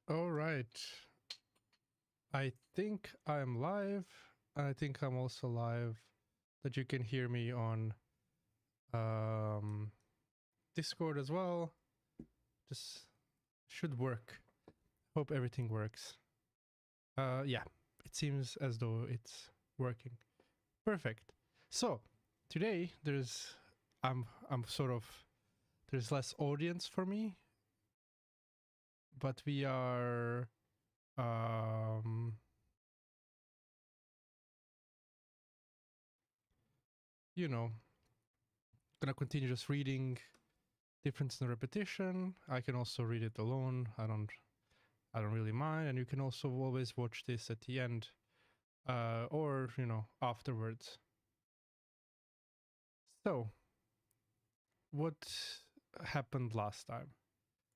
All right. I think I'm live. I think I'm also live that you can hear me on um, Discord as well. Just should work. Hope everything works. Yeah, it seems as though it's working. Perfect. So today I'm sort of there's less audience for me, but we are um you know gonna continue just reading Difference in Repetition. I can also read it alone. I don't really mind, and you can also always watch this at the end, or afterwards. So, what happened last time?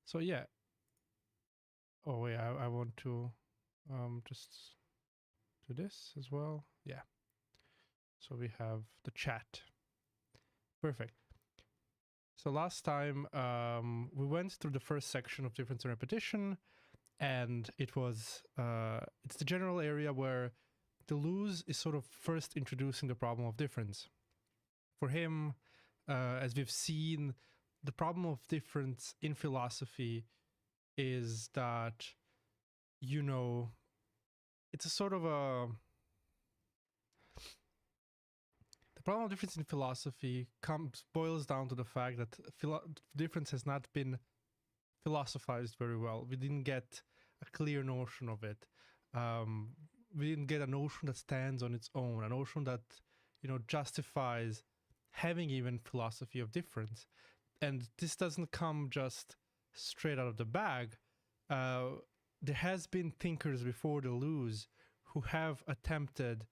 So yeah. Oh wait, I want to just do this as well. Yeah. So we have the chat. Perfect. So last time we went through the first section of Difference in Repetition, and it's the general area where Deleuze is sort of first introducing the problem of difference. For him, as we've seen, the problem of difference in philosophy is that, it's a sort of a. The problem of difference in philosophy boils down to the fact that difference has not been philosophized very well. We didn't get a clear notion of it. We didn't get a notion that stands on its own, a notion that justifies having even philosophy of difference. And this doesn't come just straight out of the bag. There has been thinkers before Deleuze who have attempted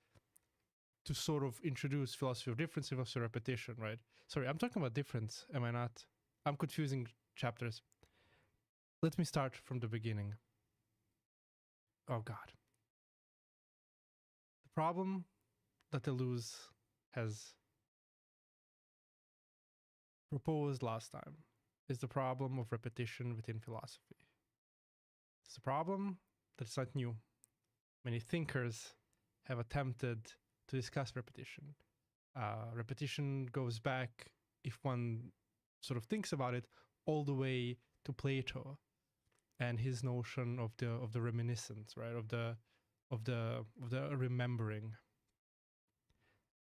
to sort of introduce philosophy of difference and philosophy of repetition, right? Sorry, I'm talking about difference, am I not? I'm confusing chapters. Let me start from the beginning. Oh God. The problem that Deleuze has proposed last time is the problem of repetition within philosophy. It's a problem that's not new. Many thinkers have attempted to discuss repetition. Repetition goes back, if one sort of thinks about it, all the way to Plato and his notion of the reminiscence, right? Of the remembering,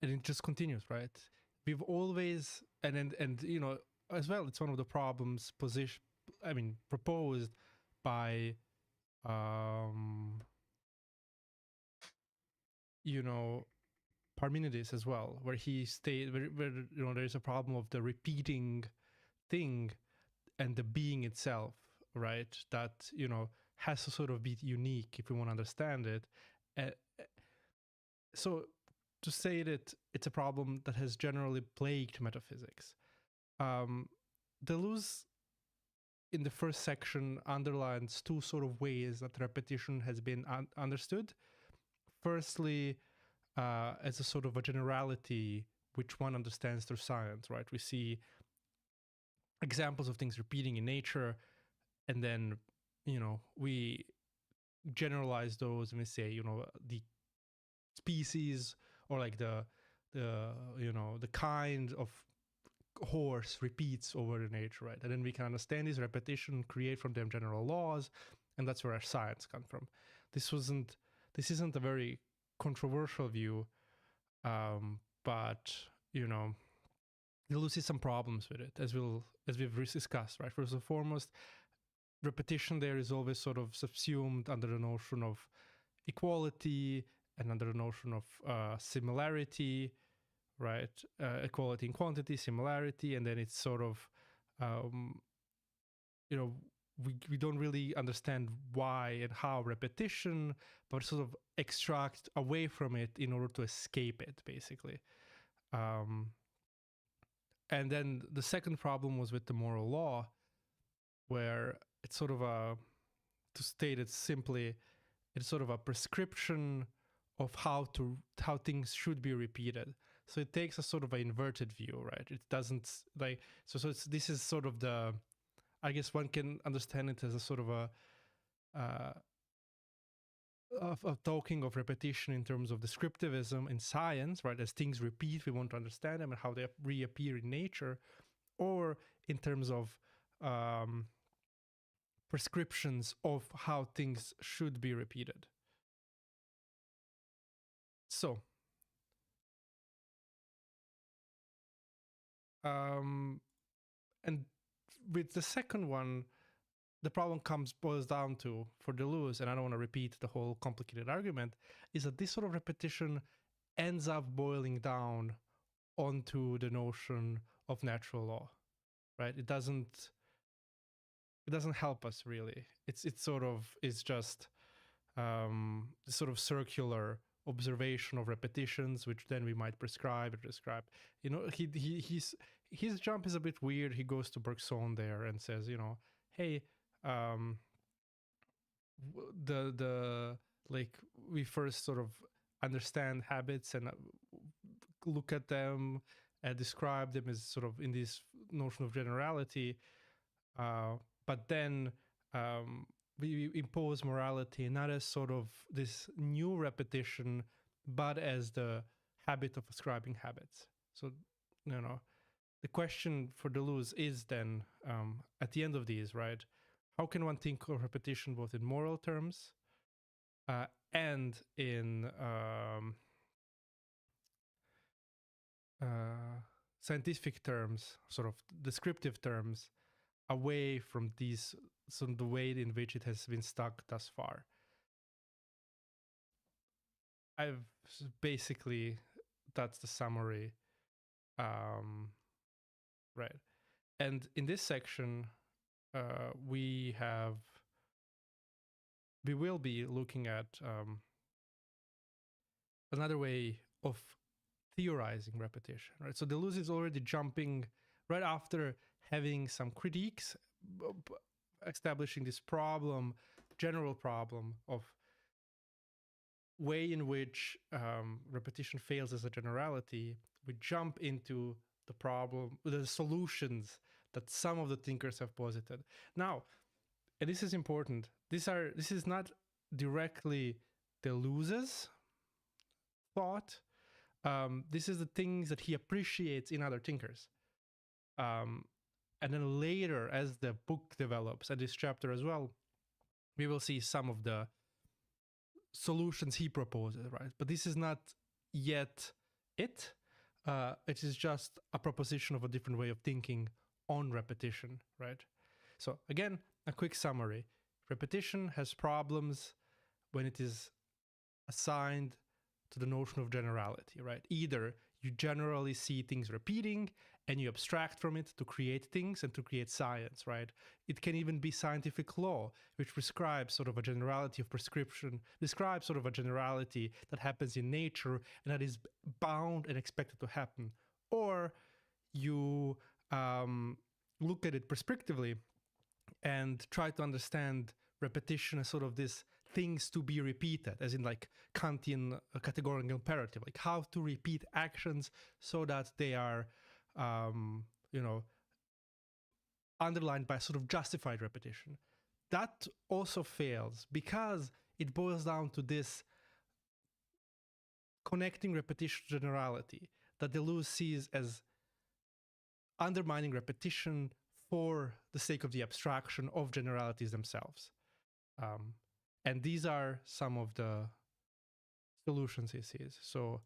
and it just continues, right? We've always and as well. It's one of the problems proposed by you know Parmenides as well, where he stated where there's a problem of the repeating thing and the being itself, right? That has to sort of be unique if we want to understand it. Uh, so to say that it's a problem that has generally plagued metaphysics. Deleuze, in the first section, underlines two sort of ways that repetition has been understood. Firstly, as a sort of a generality which one understands through science, right? We see examples of things repeating in nature, and then we generalize those and we say the species, or like the kind of horse repeats over the nature, right? And then we can understand this repetition, create from them general laws, and that's where our science comes from. This isn't a very controversial view, but you'll see some problems with it, as we've discussed, right? First and foremost, repetition there is always sort of subsumed under the notion of equality and under the notion of similarity, right? Equality in quantity, similarity, and then it's sort of, we don't really understand why and how repetition, but sort of extract away from it in order to escape it, basically. And then the second problem was with the moral law, where it's sort of to state it simply, it's sort of a prescription of how things should be repeated. So it takes a sort of an inverted view, right? It doesn't this is sort of I guess one can understand it as a sort of uh, of talking of repetition in terms of descriptivism in science, right? As things repeat, we want to understand them and how they reappear in nature, or in terms of prescriptions of how things should be repeated. So, and with the second one, the problem boils down to, for Deleuze, and I don't want to repeat the whole complicated argument, is that this sort of repetition ends up boiling down onto the notion of natural law, right? It doesn't help us really. It's sort of is just sort of circular observation of repetitions, which then we might prescribe or describe. You know, his jump is a bit weird. He goes to Bergson there and says, you know, hey, the like we first sort of understand habits and look at them and describe them as sort of in this notion of generality, but then we impose morality not as sort of this new repetition, but as the habit of ascribing habits. So, you know, the question for Deleuze is then, at the end of these, right, how can one think of repetition both in moral terms and in scientific terms, sort of descriptive terms, away from these, the way in which it has been stuck thus far. I've basically, that's the summary, right? And in this section, we will be looking at another way of theorizing repetition, right? So Deleuze is already jumping right after having some critiques, establishing this problem, general problem of way in which repetition fails as a generality. We jump into the problem, the solutions that some of the thinkers have posited. Now, and this is important, this is not directly Deleuze's thought. This is the things that he appreciates in other thinkers. And then later, as the book develops, and this chapter as well, we will see some of the solutions he proposes, right? But this is not yet it. It is just a proposition of a different way of thinking on repetition, right? So again, a quick summary. Repetition has problems when it is assigned to the notion of generality, right? Either you generally see things repeating and you abstract from it to create things and to create science, right? It can even be scientific law, which prescribes sort of a generality of prescription, describes sort of a generality that happens in nature and that is bound and expected to happen. Or you look at it prescriptively and try to understand repetition as sort of this things to be repeated, as in like Kantian categorical imperative, like how to repeat actions so that they are, underlined by sort of justified repetition. That also fails because it boils down to this connecting repetition to generality that Deleuze sees as undermining repetition for the sake of the abstraction of generalities themselves. And these are some of the solutions he sees. So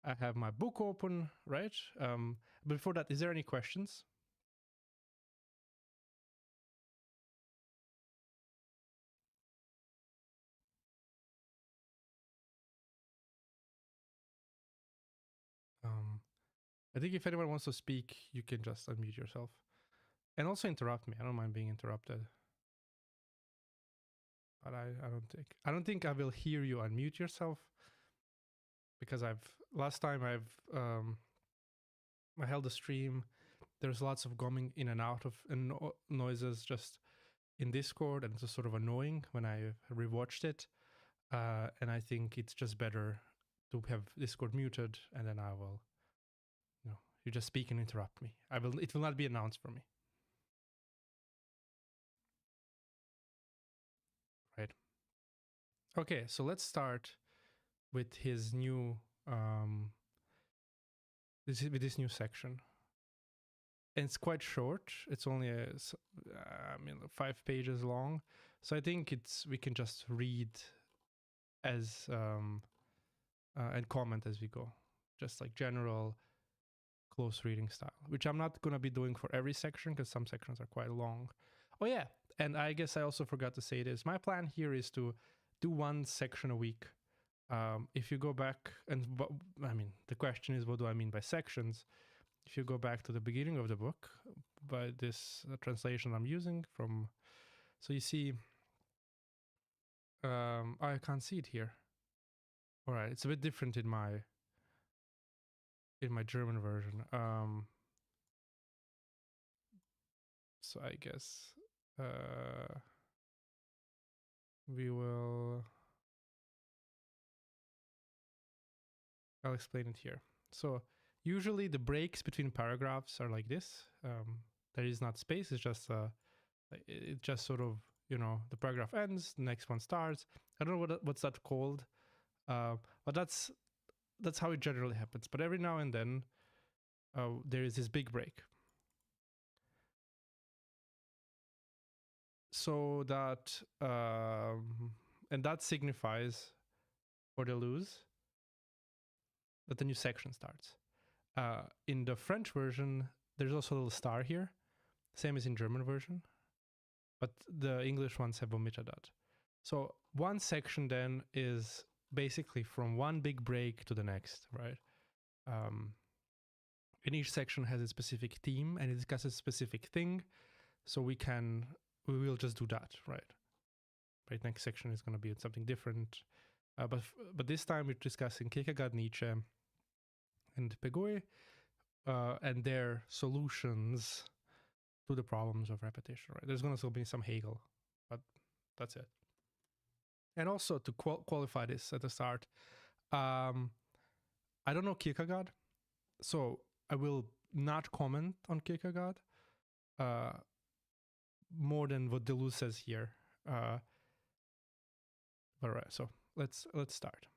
I have my book open, right? Before that, is there any questions? I think if anyone wants to speak, you can just unmute yourself. And also interrupt me. I don't mind being interrupted. But I don't think I will hear you unmute yourself, because last time I held a stream, there's lots of going in and out of noises just in Discord, and it's just sort of annoying when I rewatched it. And I think it's just better to have Discord muted, and then I will, you just speak and interrupt me. It will not be announced for me. Right. Okay, so let's start with his new with this new section. And it's quite short. It's only 5 pages long. So I think we can just read as and comment as we go, just like general close reading style, which I'm not going to be doing for every section because some sections are quite long. Oh yeah, and I guess I also forgot to say this. My plan here is to do one section a week. If you go back, and the question is, what do I mean by sections? If you go back to the beginning of the book, by this translation I'm using from, so you see, I can't see it here. All right, it's a bit different in my German version. So I guess I'll explain it here. So usually the breaks between paragraphs are like this. There is not space. It's just it just sort of, the paragraph ends, the next one starts. I don't know what's that called, but that's how it generally happens. But every now and then there is this big break. So that and that signifies for the lose that the new section starts. In the French version, there's also a little star here, same as in German version, but the English ones have omitted that. So one section then is basically from one big break to the next, right? And each section has a specific theme and it discusses a specific thing. So we will just do that, right? Right, next section is going to be something different. But this time we're discussing Kierkegaard, Nietzsche, and Pegoi, and their solutions to the problems of repetition, right? There's going to still be some Hegel, but that's it. And also to qualify this at the start, I don't know Kierkegaard, so I will not comment on Kierkegaard more than what Deleuze says here. All right, so let's start.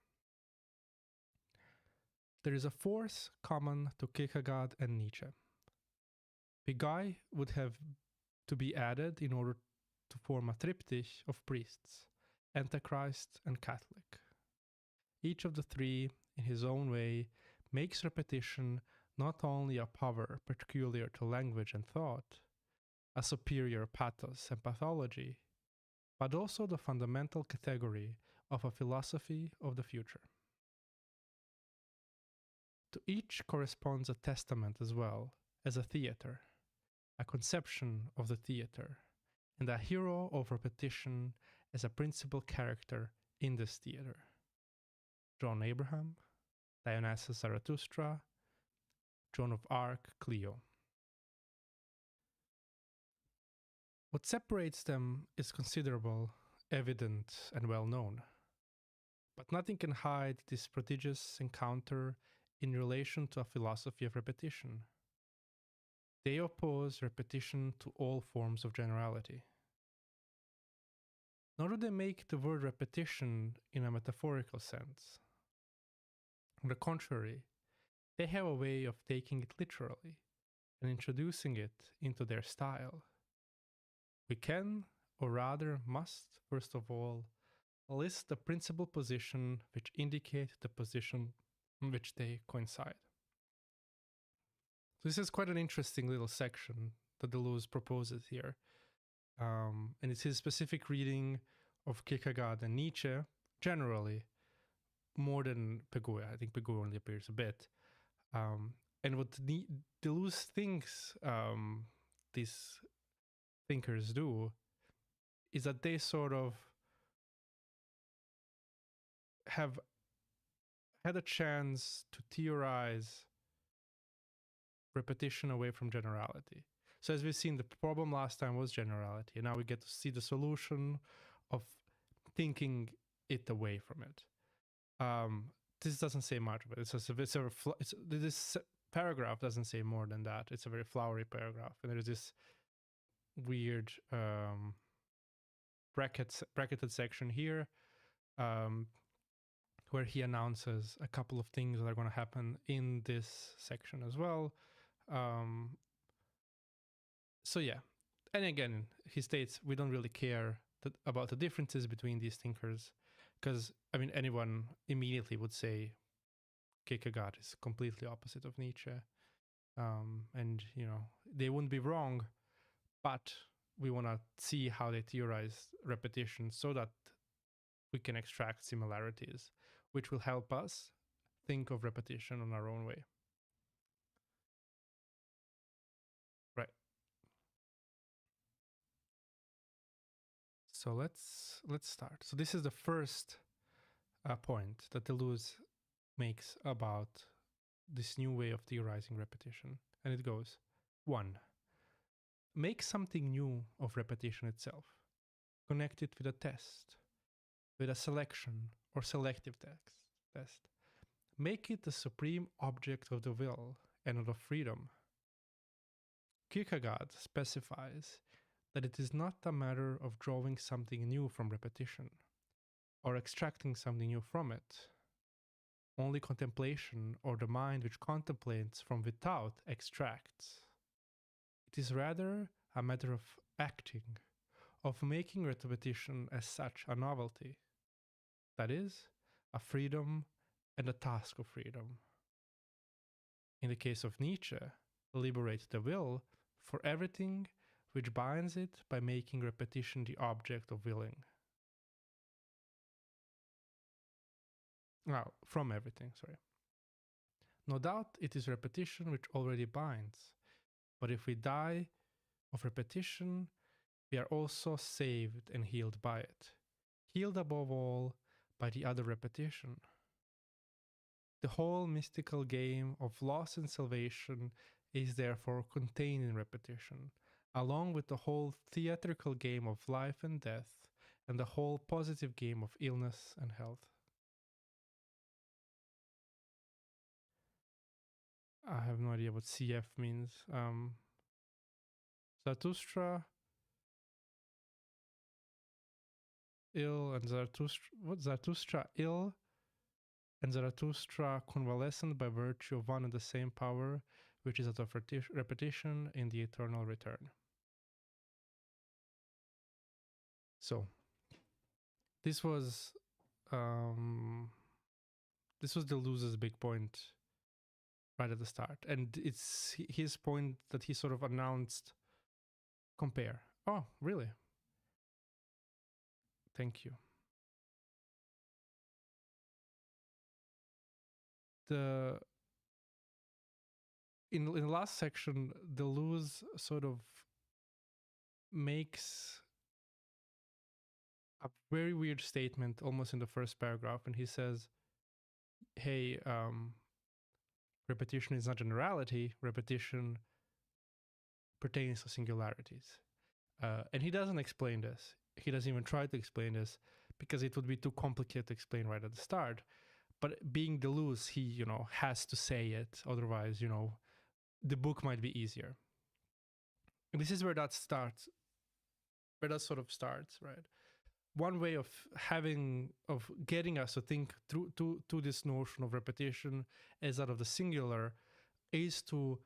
There is a force common to Kierkegaard and Nietzsche. Pegoi would have to be added in order to form a triptych of priests, Antichrist and Catholic. Each of the three, in his own way, makes repetition not only a power peculiar to language and thought, a superior pathos and pathology, but also the fundamental category of a philosophy of the future. To each corresponds a testament as well as a theater, a conception of the theater, and a hero of repetition as a principal character in this theater. John Abraham, Dionysus Zarathustra, Joan of Arc, Clio. What separates them is considerable, evident, and well known. But nothing can hide this prodigious encounter in relation to a philosophy of repetition. They oppose repetition to all forms of generality. Nor do they make the word repetition in a metaphorical sense. On the contrary, they have a way of taking it literally and introducing it into their style. We can, or rather must, first of all, list the principal position which indicate the position in which they coincide. So this is quite an interesting little section that Deleuze proposes here. And it's his specific reading of Kierkegaard and Nietzsche, generally, more than Pegoi. I think Pegoi only appears a bit. And what Deleuze thinks these thinkers do is that they sort of have had a chance to theorize repetition away from generality. So as we've seen, the problem last time was generality, and now we get to see the solution of thinking it away from it. This doesn't say much, but this paragraph doesn't say more than that. It's a very flowery paragraph, and there's this weird bracketed section here um, where he announces a couple of things that are going to happen in this section as well. Um, so yeah, and again, he states we don't really care about the differences between these thinkers, because I mean anyone immediately would say Kierkegaard is completely opposite of Nietzsche, and you know they wouldn't be wrong, but we want to see how they theorize repetition so that we can extract similarities, which will help us think of repetition on our own way. Right. So let's start. So this is the first point that Deleuze makes about this new way of theorizing repetition, and it goes: 1. Make something new of repetition itself. Connect it with a test, with a selection or selective test. Make it the supreme object of the will and of freedom. Kierkegaard specifies that it is not a matter of drawing something new from repetition or extracting something new from it. Only contemplation, or the mind which contemplates from without, extracts. It is rather a matter of acting, of making repetition as such a novelty. That is, a freedom and a task of freedom. In the case of Nietzsche, liberate the will for everything which binds it by making repetition the object of willing. Now, from everything, sorry. No doubt it is repetition which already binds, but if we die of repetition, we are also saved and healed by it, healed above all by the other repetition. The whole mystical game of loss and salvation is therefore contained in repetition, along with the whole theatrical game of life and death, and the whole positive game of illness and health. I have no idea what CF means. Zarathustra, ill, and Zarathustra ill, and Zarathustra convalescent by virtue of one and the same power, which is out of repetition in the eternal return. So, this was Deleuze's big point right at the start, and it's his point that he sort of announced. Compare. Oh, really? Thank you. In the last section, Deleuze sort of makes a very weird statement almost in the first paragraph, and he says, hey, repetition is not generality, repetition pertains to singularities. And he doesn't explain this. He doesn't even try to explain this because it would be too complicated to explain right at the start. But being Deleuze, he, you know, has to say it. Otherwise, you know, the book might be easier. And this is where that starts, where that sort of starts, right? One way of getting us to think through to this notion of repetition as out of the singular is to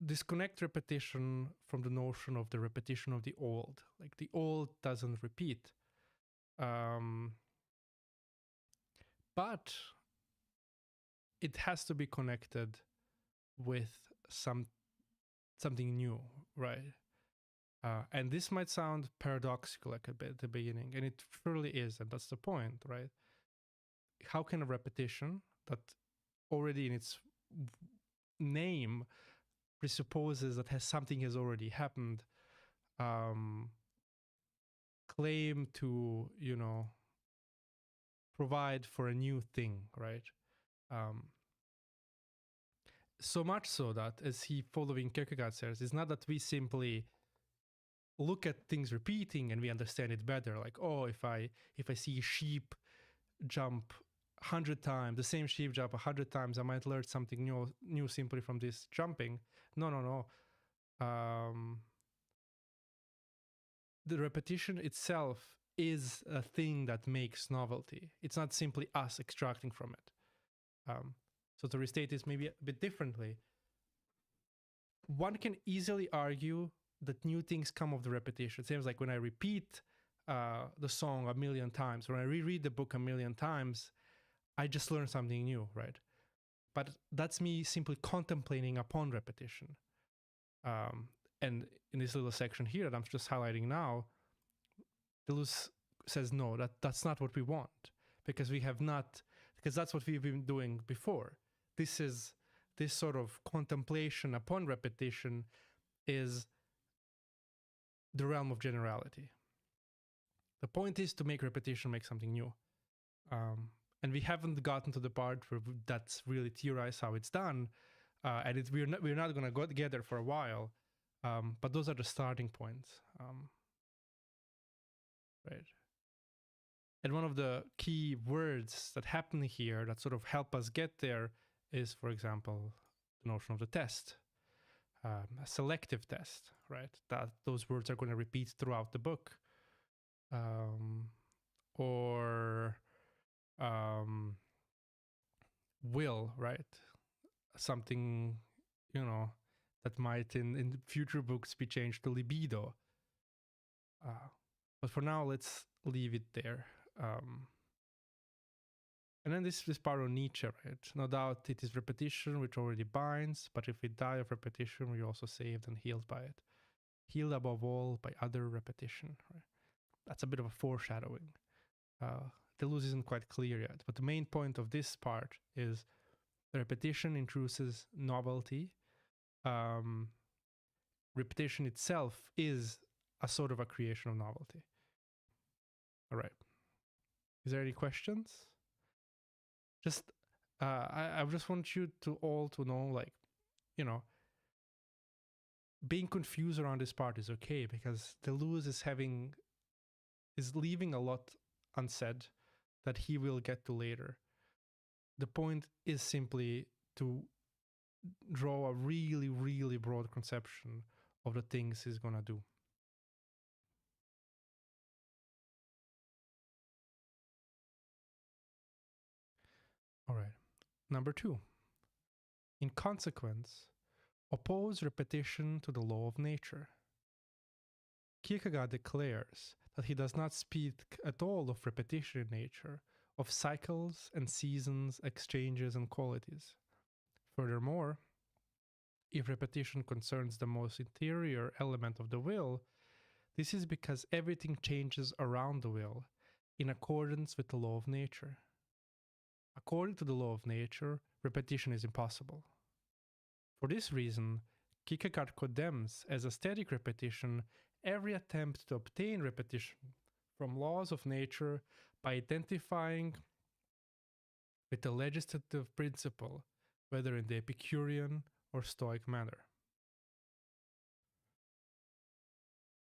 disconnect repetition from the notion of the repetition of the old. Like the old doesn't repeat. But it has to be connected with something new, right? And this might sound paradoxical like a bit at the beginning, and it surely is, and that's the point, right? How can a repetition that already in its name presupposes that something has already happened claim to, you know, provide for a new thing, right? So much so that, as he following Kierkegaard says, it's not that we simply look at things repeating and we understand it better. Like, oh, if I see sheep jump 100 times, the same sheep jump 100 times, I might learn something new simply from this jumping. No. The repetition itself is a thing that makes novelty. It's not simply us extracting from it. So to restate this maybe a bit differently, one can easily argue that new things come of the repetition. It seems like when I repeat the song a million times, when I reread the book a million times, I just learn something new, right? But that's me simply contemplating upon repetition. And in this little section here that I'm just highlighting now, Deleuze says no, that's not what we want, because that's what we've been doing before. This sort of contemplation upon repetition is the realm of generality. The point is to make repetition make something new. And we haven't gotten to the part where that's really theorized how it's done. And we're not going to get there for a while. But those are the starting points. Right. And one of the key words that happen here that sort of help us get there is, for example, the notion of the test, a selective test, right? That those words are going to repeat throughout the book. Or will, right? Something, that might in future books be changed to libido. But for now, let's leave it there. And then this part on Nietzsche, right? No doubt it is repetition which already binds, but if we die of repetition, we're also saved and healed by it. Healed above all by other repetition, right? That's a bit of a foreshadowing. Deleuze isn't quite clear yet, but the main point of this part is repetition introduces novelty. Repetition itself is a sort of a creation of novelty. All right. Is there any questions? Just, I just want you to all to know, being confused around this part is okay, because Deleuze is leaving a lot unsaid that he will get to later. The point is simply to draw a really, really broad conception of the things he's going to do. All right. Number 2. In consequence, oppose repetition to the law of nature. Kierkegaard declares that he does not speak at all of repetition in nature, of cycles and seasons, exchanges and qualities. Furthermore, if repetition concerns the most interior element of the will, this is because everything changes around the will in accordance with the law of nature. According to the law of nature, repetition is impossible. For this reason, Kierkegaard condemns as aesthetic repetition every attempt to obtain repetition from laws of nature by identifying with the legislative principle, whether in the Epicurean or Stoic manner.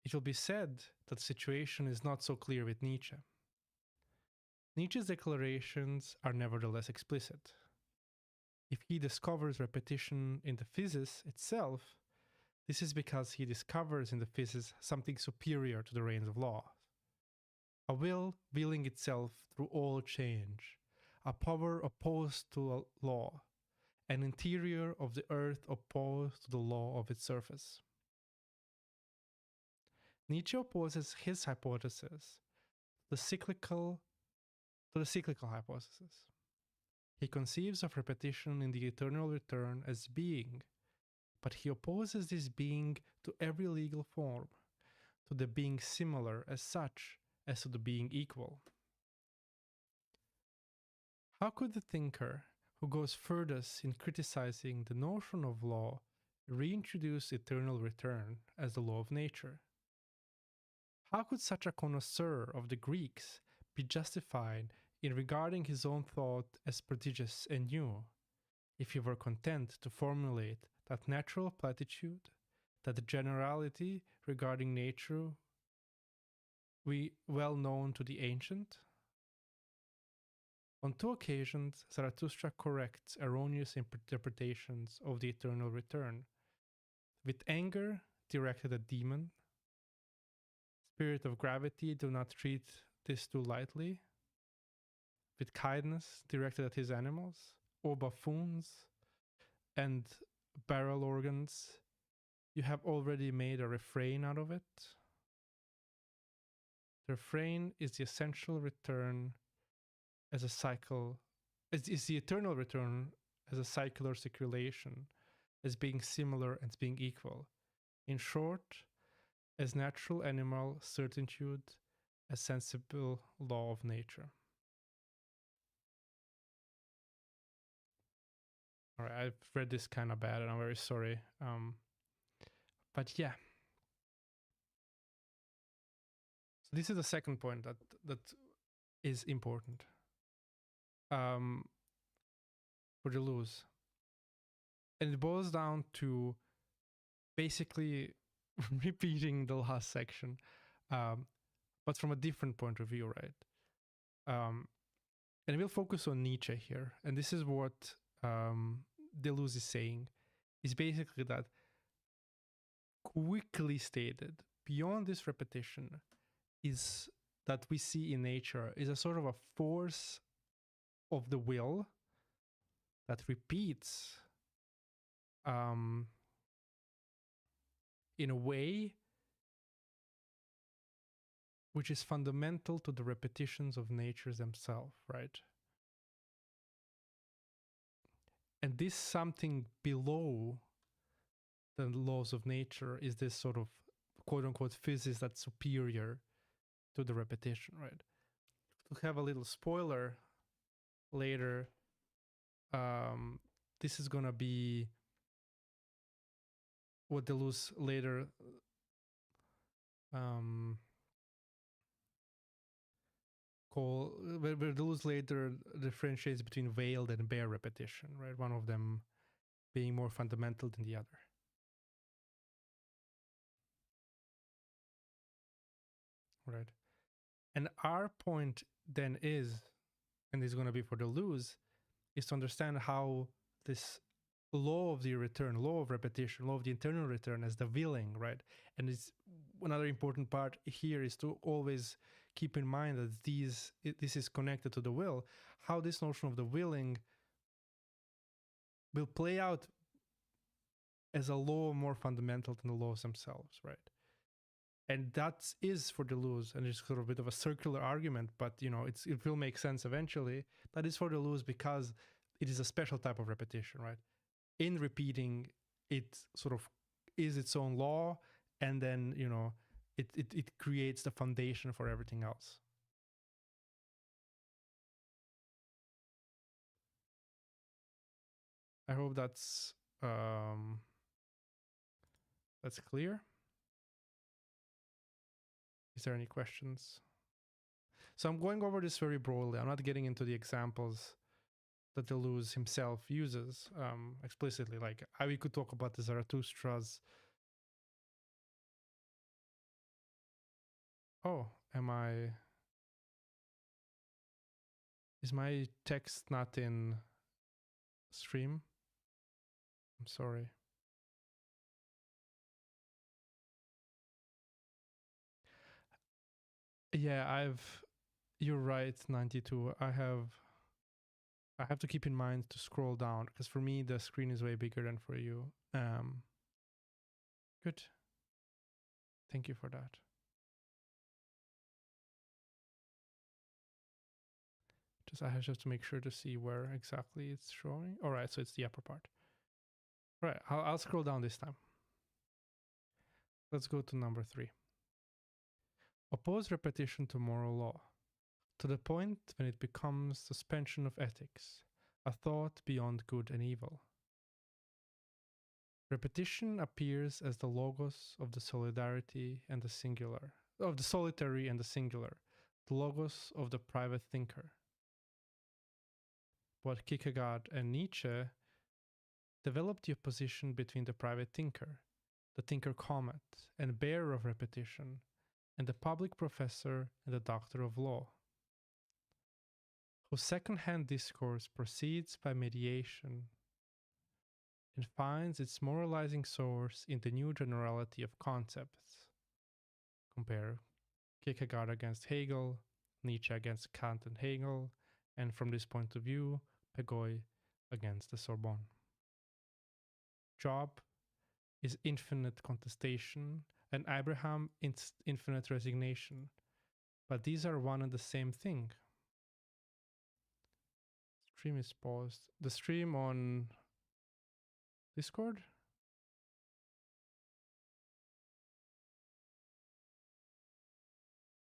It will be said that the situation is not so clear with Nietzsche. Nietzsche's declarations are nevertheless explicit. If he discovers repetition in the physis itself, this is because he discovers in the physis something superior to the reins of law. A will willing itself through all change, a power opposed to a law, an interior of the earth opposed to the law of its surface. Nietzsche opposes his hypothesis to the cyclical hypothesis. He conceives of repetition in the eternal return as being, but he opposes this being to every legal form, to the being similar as such as to the being equal. How could the thinker who goes furthest in criticizing the notion of law reintroduce eternal return as the law of nature? How could such a connoisseur of the Greeks be justified in regarding his own thought as prodigious and new, if he were content to formulate that natural platitude, that generality regarding nature we well known to the ancient? On 2 occasions, Zarathustra corrects erroneous interpretations of the eternal return, with anger directed at demon, Spirit of gravity, do not treat this too lightly. With kindness directed at his animals, O buffoons and barrel organs, you have already made a refrain out of it. The refrain is the essential return as a cycle, is the eternal return as a circular circulation, as being similar and being equal. In short, as natural animal certitude, a sensible law of nature. All right, I've read this kind of bad, and I'm very sorry. But yeah. So this is the second point that is important for Deleuze, and it boils down to basically repeating the last section, but from a different point of view, right? And we'll focus on Nietzsche here, and this is what Deleuze is saying, is basically that, quickly stated, beyond this repetition, is that we see in nature is a sort of a force of the will that repeats in a way which is fundamental to the repetitions of natures themselves, right? And this something below the laws of nature is this sort of quote unquote physics that's superior to the repetition, right? To have a little spoiler later, this is gonna be what Deleuze later where Deleuze later differentiates between veiled and bare repetition, right? One of them being more fundamental than the other. Right. And our point then is, and this is going to be for Deleuze, is to understand how this law of the return, law of repetition, law of the internal return as the willing, right? And it's another important part here is to always keep in mind that this is connected to the will, how this notion of the willing will play out as a law more fundamental than the laws themselves, right? And that is for Deleuze, and it's sort of a bit of a circular argument, but it will make sense eventually. That is for Deleuze because it is a special type of repetition, right? In repeating, it sort of is its own law, and then it creates the foundation for everything else. I hope that's clear. Is there any questions? So I'm going over this very broadly. I'm not getting into the examples that Deleuze himself uses explicitly. Like we could talk about the Zarathustra's. Oh, is my text not in stream? I'm sorry. Yeah, you're right, 92. I have to keep in mind to scroll down because for me the screen is way bigger than for you. Good. Thank you for that. I have just to make sure to see where exactly it's showing. All right, so it's the upper part. All right, I'll scroll down this time. Let's go to number 3. Oppose repetition to moral law, to the point when it becomes suspension of ethics, a thought beyond good and evil. Repetition appears as the logos of the solidarity and the singular, of the solitary and the singular, the logos of the private thinker. But Kierkegaard and Nietzsche developed the opposition between the private thinker, the thinker comet and bearer of repetition, and the public professor and the doctor of law, whose second-hand discourse proceeds by mediation and finds its moralizing source in the new generality of concepts. Compare Kierkegaard against Hegel, Nietzsche against Kant and Hegel, and from this point of view, Pegoy against the Sorbonne. Job is infinite contestation, and Abraham infinite resignation. But these are one and the same thing. Stream is paused. The stream on Discord?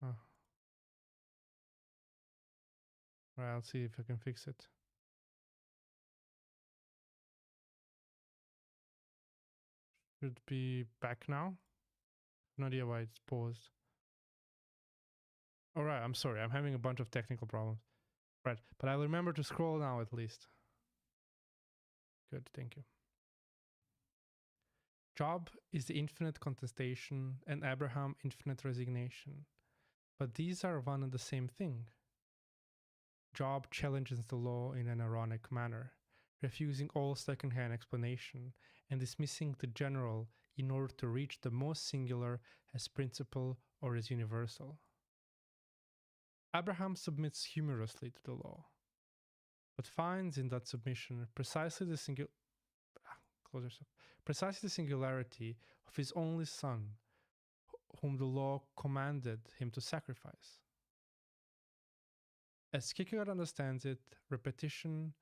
Oh. Right, I'll see if I can fix it. Should be back now. No idea why it's paused. All right, I'm sorry. I'm having a bunch of technical problems. Right, but I'll remember to scroll now at least. Good, thank you. Job is the infinite contestation and Abraham infinite resignation. But these are one and the same thing. Job challenges the law in an ironic manner, refusing all second-hand explanation and dismissing the general in order to reach the most singular as principle or as universal. Abraham submits humorously to the law, but finds in that submission precisely the singularity of his only son, whom the law commanded him to sacrifice. As Kierkegaard understands it, repetition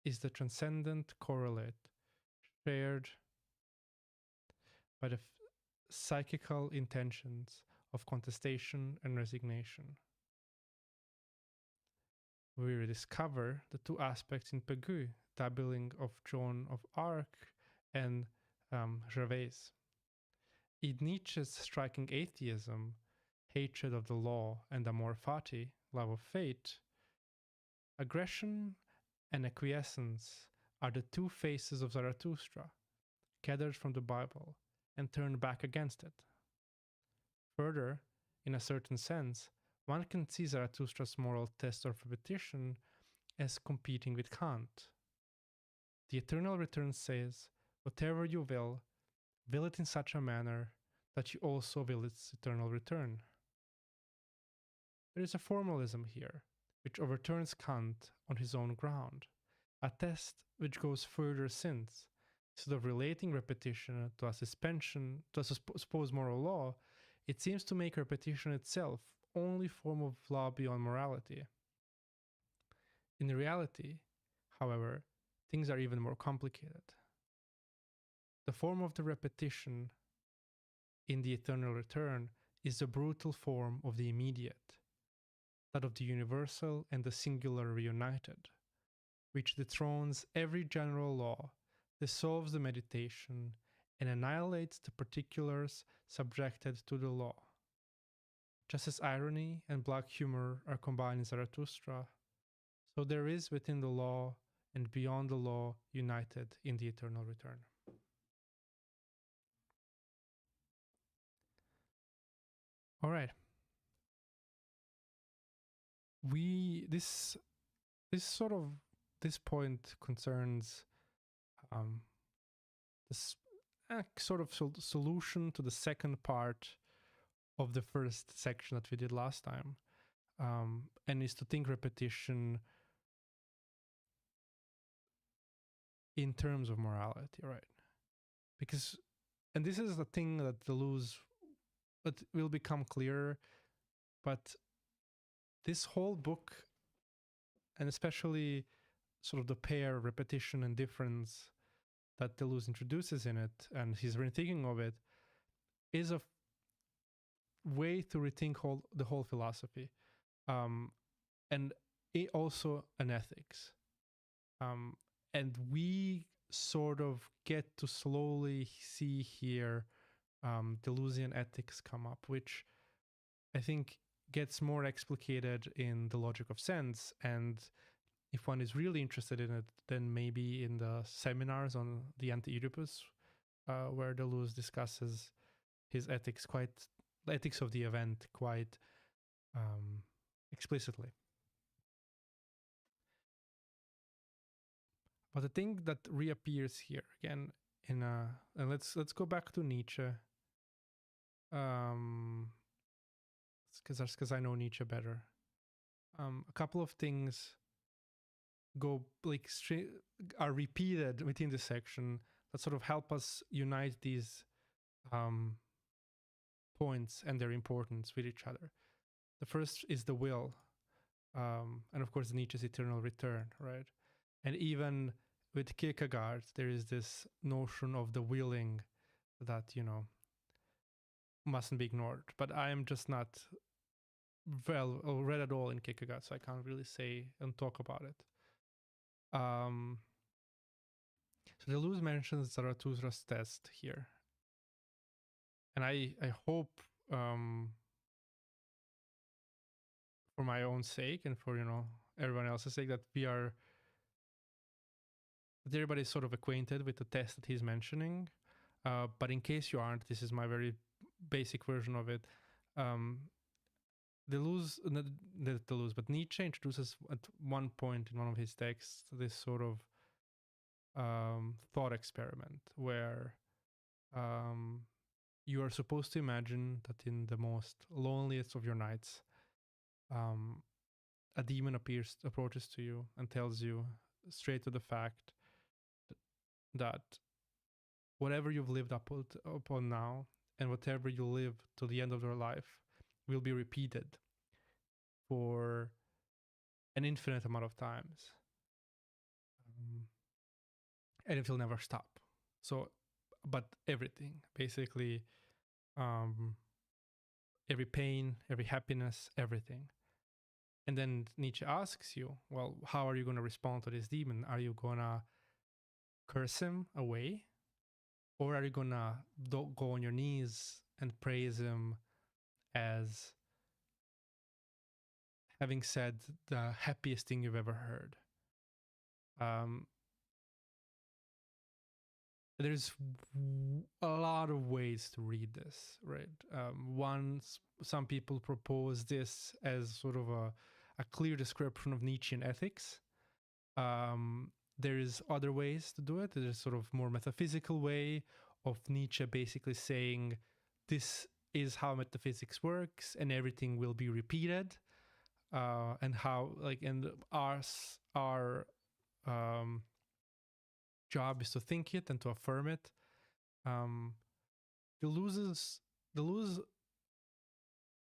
is the transcendent correlate shared by the psychical intentions of contestation and resignation. We rediscover the two aspects in Pegoy, dabbling of Joan of Arc and Gervais. In Nietzsche's striking atheism, hatred of the law, and amor fati, love of fate, aggression and acquiescence are the two faces of Zarathustra, gathered from the Bible and turned back against it. Further, in a certain sense, one can see Zarathustra's moral test of repetition as competing with Kant. The Eternal Return says, whatever you will it in such a manner that you also will its eternal return. There is a formalism here, which overturns Kant on his own ground, a test which goes further since, instead of relating repetition to a suspension, to a supposed moral law, it seems to make repetition itself only form of law beyond morality. In reality, however, things are even more complicated. The form of the repetition in the eternal return is the brutal form of the immediate, that of the universal and the singular reunited, which dethrones every general law, dissolves the meditation, and annihilates the particulars subjected to the law. Just as irony and black humor are combined in Zarathustra, so there is within the law and beyond the law united in the eternal return. All right. This point concerns this sort of solution to the second part of the first section that we did last time, and is to think repetition in terms of morality, right? Because, and this is the thing that that will become clearer, but this whole book, and especially sort of the pair repetition and difference that Deleuze introduces in it, and he's rethinking of it, is a way to rethink the whole philosophy, and also an ethics. And we sort of get to slowly see here Deleuzian ethics come up, which I think gets more explicated in The Logic of Sense. And if one is really interested in it, then maybe in the seminars on the Anti-Oedipus, where Deleuze discusses his ethics of the event quite explicitly. But the thing that reappears here again and let's go back to Nietzsche. Let's because I know Nietzsche better. A couple of things go like straight are repeated within this section that sort of help us unite these points and their importance with each other. The first is the will, and of course Nietzsche's eternal return, right? And even with Kierkegaard, there is this notion of the willing that, you know, mustn't be ignored. But I am just not well read at all in Kierkegaard, so I can't really say and talk about it. So Deleuze mentions Zarathustra's test here. And I hope, for my own sake and for, you know, everyone else's sake, that everybody's sort of acquainted with the test that he's mentioning. But in case you aren't, this is my very basic version of it. But Nietzsche introduces at one point in one of his texts this sort of thought experiment where you are supposed to imagine that in the most loneliest of your nights, a demon approaches to you and tells you straight to the fact that whatever you've lived upon now and whatever you live to the end of your life will be repeated for an infinite amount of times. And it will never stop. So, but everything, basically, every pain, every happiness, everything. And then Nietzsche asks you, well, how are you going to respond to this demon? Are you going to curse him away? Or are you going to go on your knees and praise him as having said the happiest thing you've ever heard? There's a lot of ways to read this, right? Some people propose this as sort of a clear description of Nietzschean ethics. There is other ways to do it. There's sort of more metaphysical way of Nietzsche basically saying this is how metaphysics works and everything will be repeated, and how our job is to think it and to affirm it. Deleuze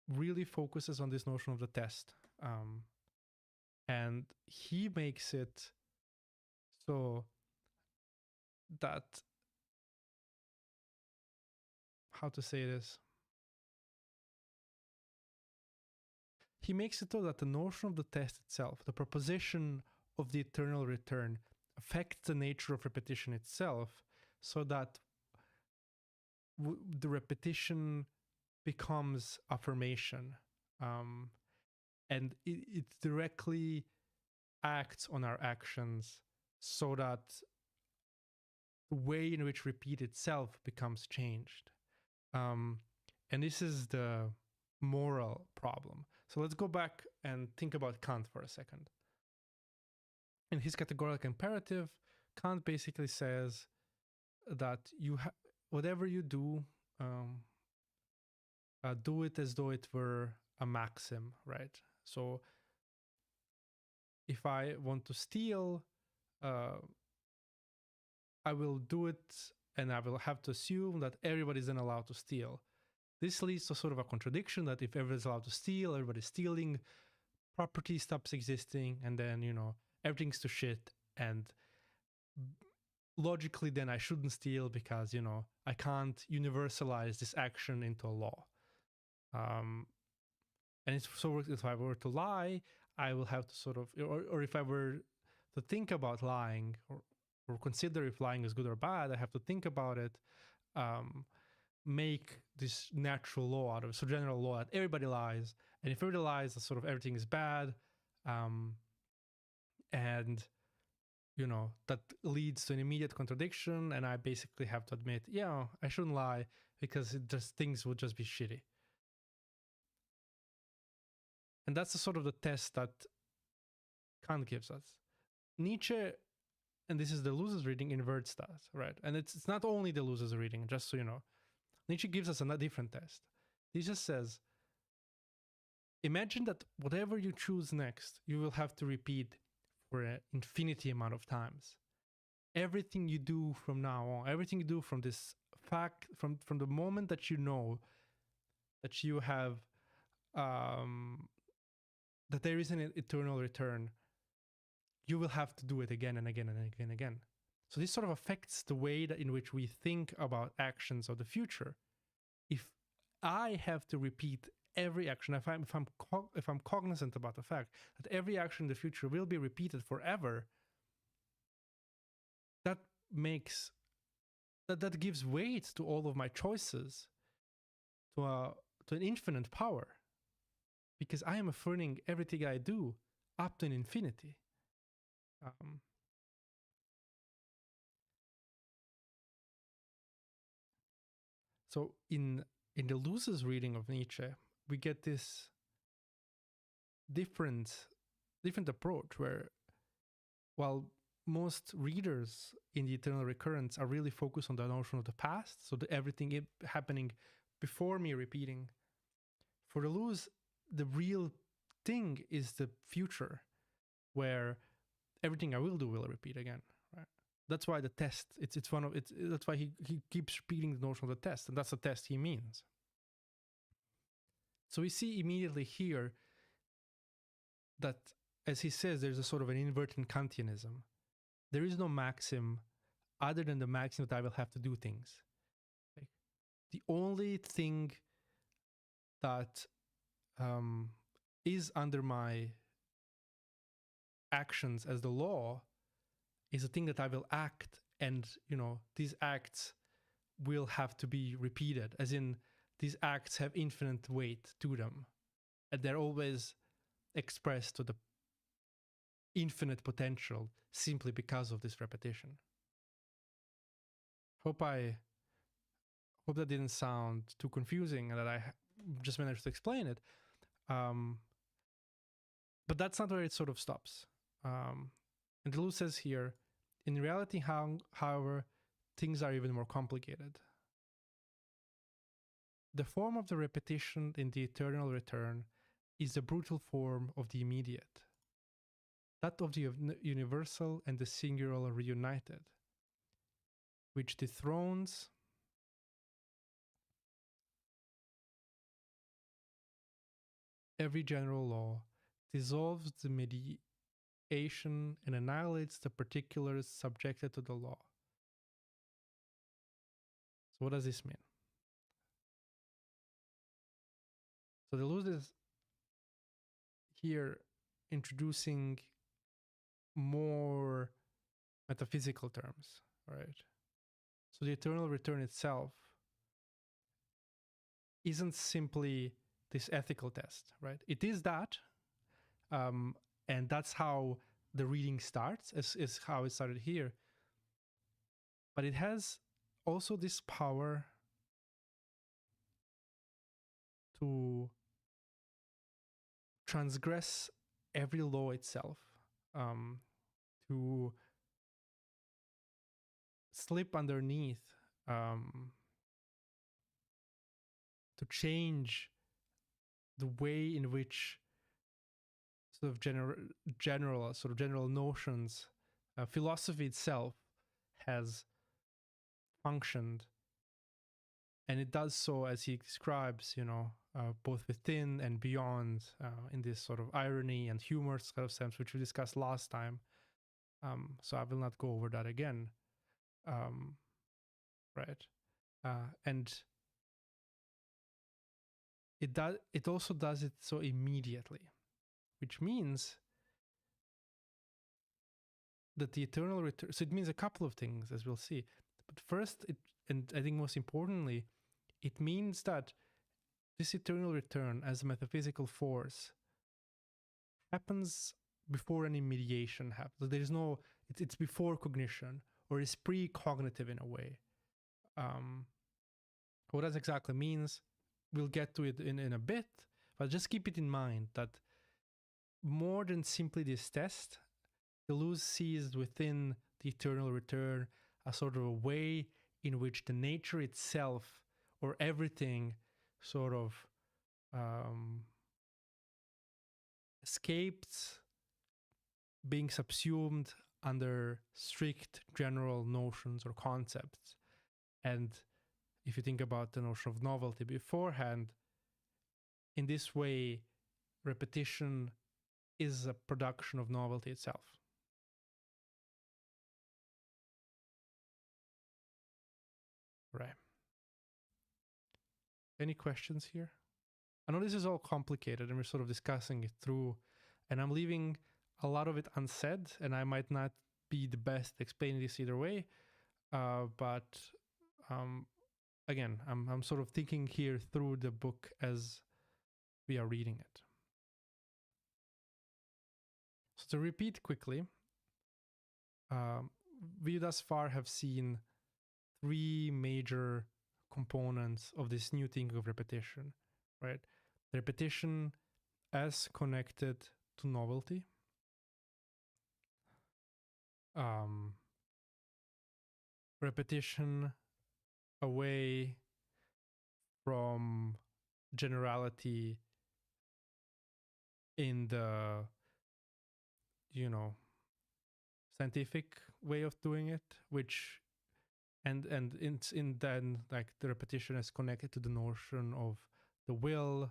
really focuses on this notion of the test, and he makes it so that, how to say this? He makes it so that the notion of the test itself, the proposition of the eternal return, affects the nature of repetition itself, so that the repetition becomes affirmation, and it directly acts on our actions, so that the way in which repeat itself becomes changed. And this is the moral problem. So let's go back and think about Kant for a second. In his categorical imperative, Kant basically says that whatever you do, do it as though it were a maxim, right? So if I want to steal, I will do it, and I will have to assume that everybody isn't allowed to steal. This leads to sort of a contradiction that if everybody's allowed to steal, everybody's stealing, property stops existing, and then, you know, everything's to shit. And logically, then I shouldn't steal because, you know, I can't universalize this action into a law. And so if I were to lie, I will have to sort of, or if I were to think about lying or consider if lying is good or bad, I have to think about it, make this natural law out of it. So general law that everybody lies. And if everybody lies, that sort of everything is bad. And, you know, that leads to an immediate contradiction. And I basically have to admit, yeah, I shouldn't lie because things would just be shitty. And that's the sort of the test that Kant gives us. Nietzsche, and this is Deleuze's reading, inverts that, right? And it's not only Deleuze's reading, just so you know. Nietzsche gives us a different test. He just says, imagine that whatever you choose next, you will have to repeat for an infinity amount of times. Everything you do from now on, everything you do from this fact, from the moment that you know that you have that there is an eternal return, you will have to do it again and again and again and again. So this sort of affects the way that in which we think about actions of the future. If I have to repeat every action, if I'm cognizant about the fact that every action in the future will be repeated forever, that makes that gives weight to all of my choices, to an infinite power, because I am affirming everything I do up to an infinity. So in Deleuze's reading of Nietzsche, we get this different approach where, while most readers in the eternal recurrence are really focused on the notion of the past, so everything happening before me repeating, for Deleuze, the real thing is the future, where everything I will do will repeat again. Right? That's why the test. It's one of it's. That's why he keeps repeating the notion of the test, and that's the test he means. So we see immediately here that, as he says, there's a sort of an inverted Kantianism. There is no maxim other than the maxim that I will have to do things. Like, the only thing that is under my actions as the law is a thing that I will act, and these acts will have to be repeated, as in these acts have infinite weight to them, and they're always expressed to the infinite potential simply because of this repetition. Hope that didn't sound too confusing and that I just managed to explain it. But that's not where it sort of stops. And Deleuze says here, in reality, however, things are even more complicated. The form of the repetition in the eternal return is the brutal form of the immediate, that of the universal and the singular reunited, which dethrones every general law, dissolves the mediation, and annihilates the particulars subjected to the law. So what does this mean? So Deleuze is here introducing more metaphysical terms, right? So the eternal return itself isn't simply this ethical test, right? It is that, and that's how the reading starts, is how it started here. But it has also this power to transgress every law itself, to slip underneath, to change the way in which sort of general notions, philosophy itself has functioned, and it does so, as he describes, both within and beyond, in this sort of irony and humor sort of sense, which we discussed last time. So I will not go over that again. Right, and it also does it so immediately, which means that the eternal return. So it means a couple of things, as we'll see. But first, and I think most importantly, it means that this eternal return as a metaphysical force happens before any mediation happens. There is no, it's before cognition, or is pre-cognitive in a way. What that exactly means, we'll get to it in a bit, but just keep it in mind that more than simply this test, Deleuze sees within the eternal return a sort of a way in which the nature itself, or everything, sort of escaped being subsumed under strict general notions or concepts. And if you think about the notion of novelty beforehand, in this way, repetition is a production of novelty itself. Right. Any questions here? I know this is all complicated and we're sort of discussing it through, and I'm leaving a lot of it unsaid, and I might not be the best at explaining this either way. But again, I'm sort of thinking here through the book as we are reading it. So to repeat quickly, we thus far have seen three major components of this new thinking of repetition, right? Repetition as connected to novelty. Repetition away from generality in the, scientific way of doing it, which and in then like the repetition is connected to the notion of the will,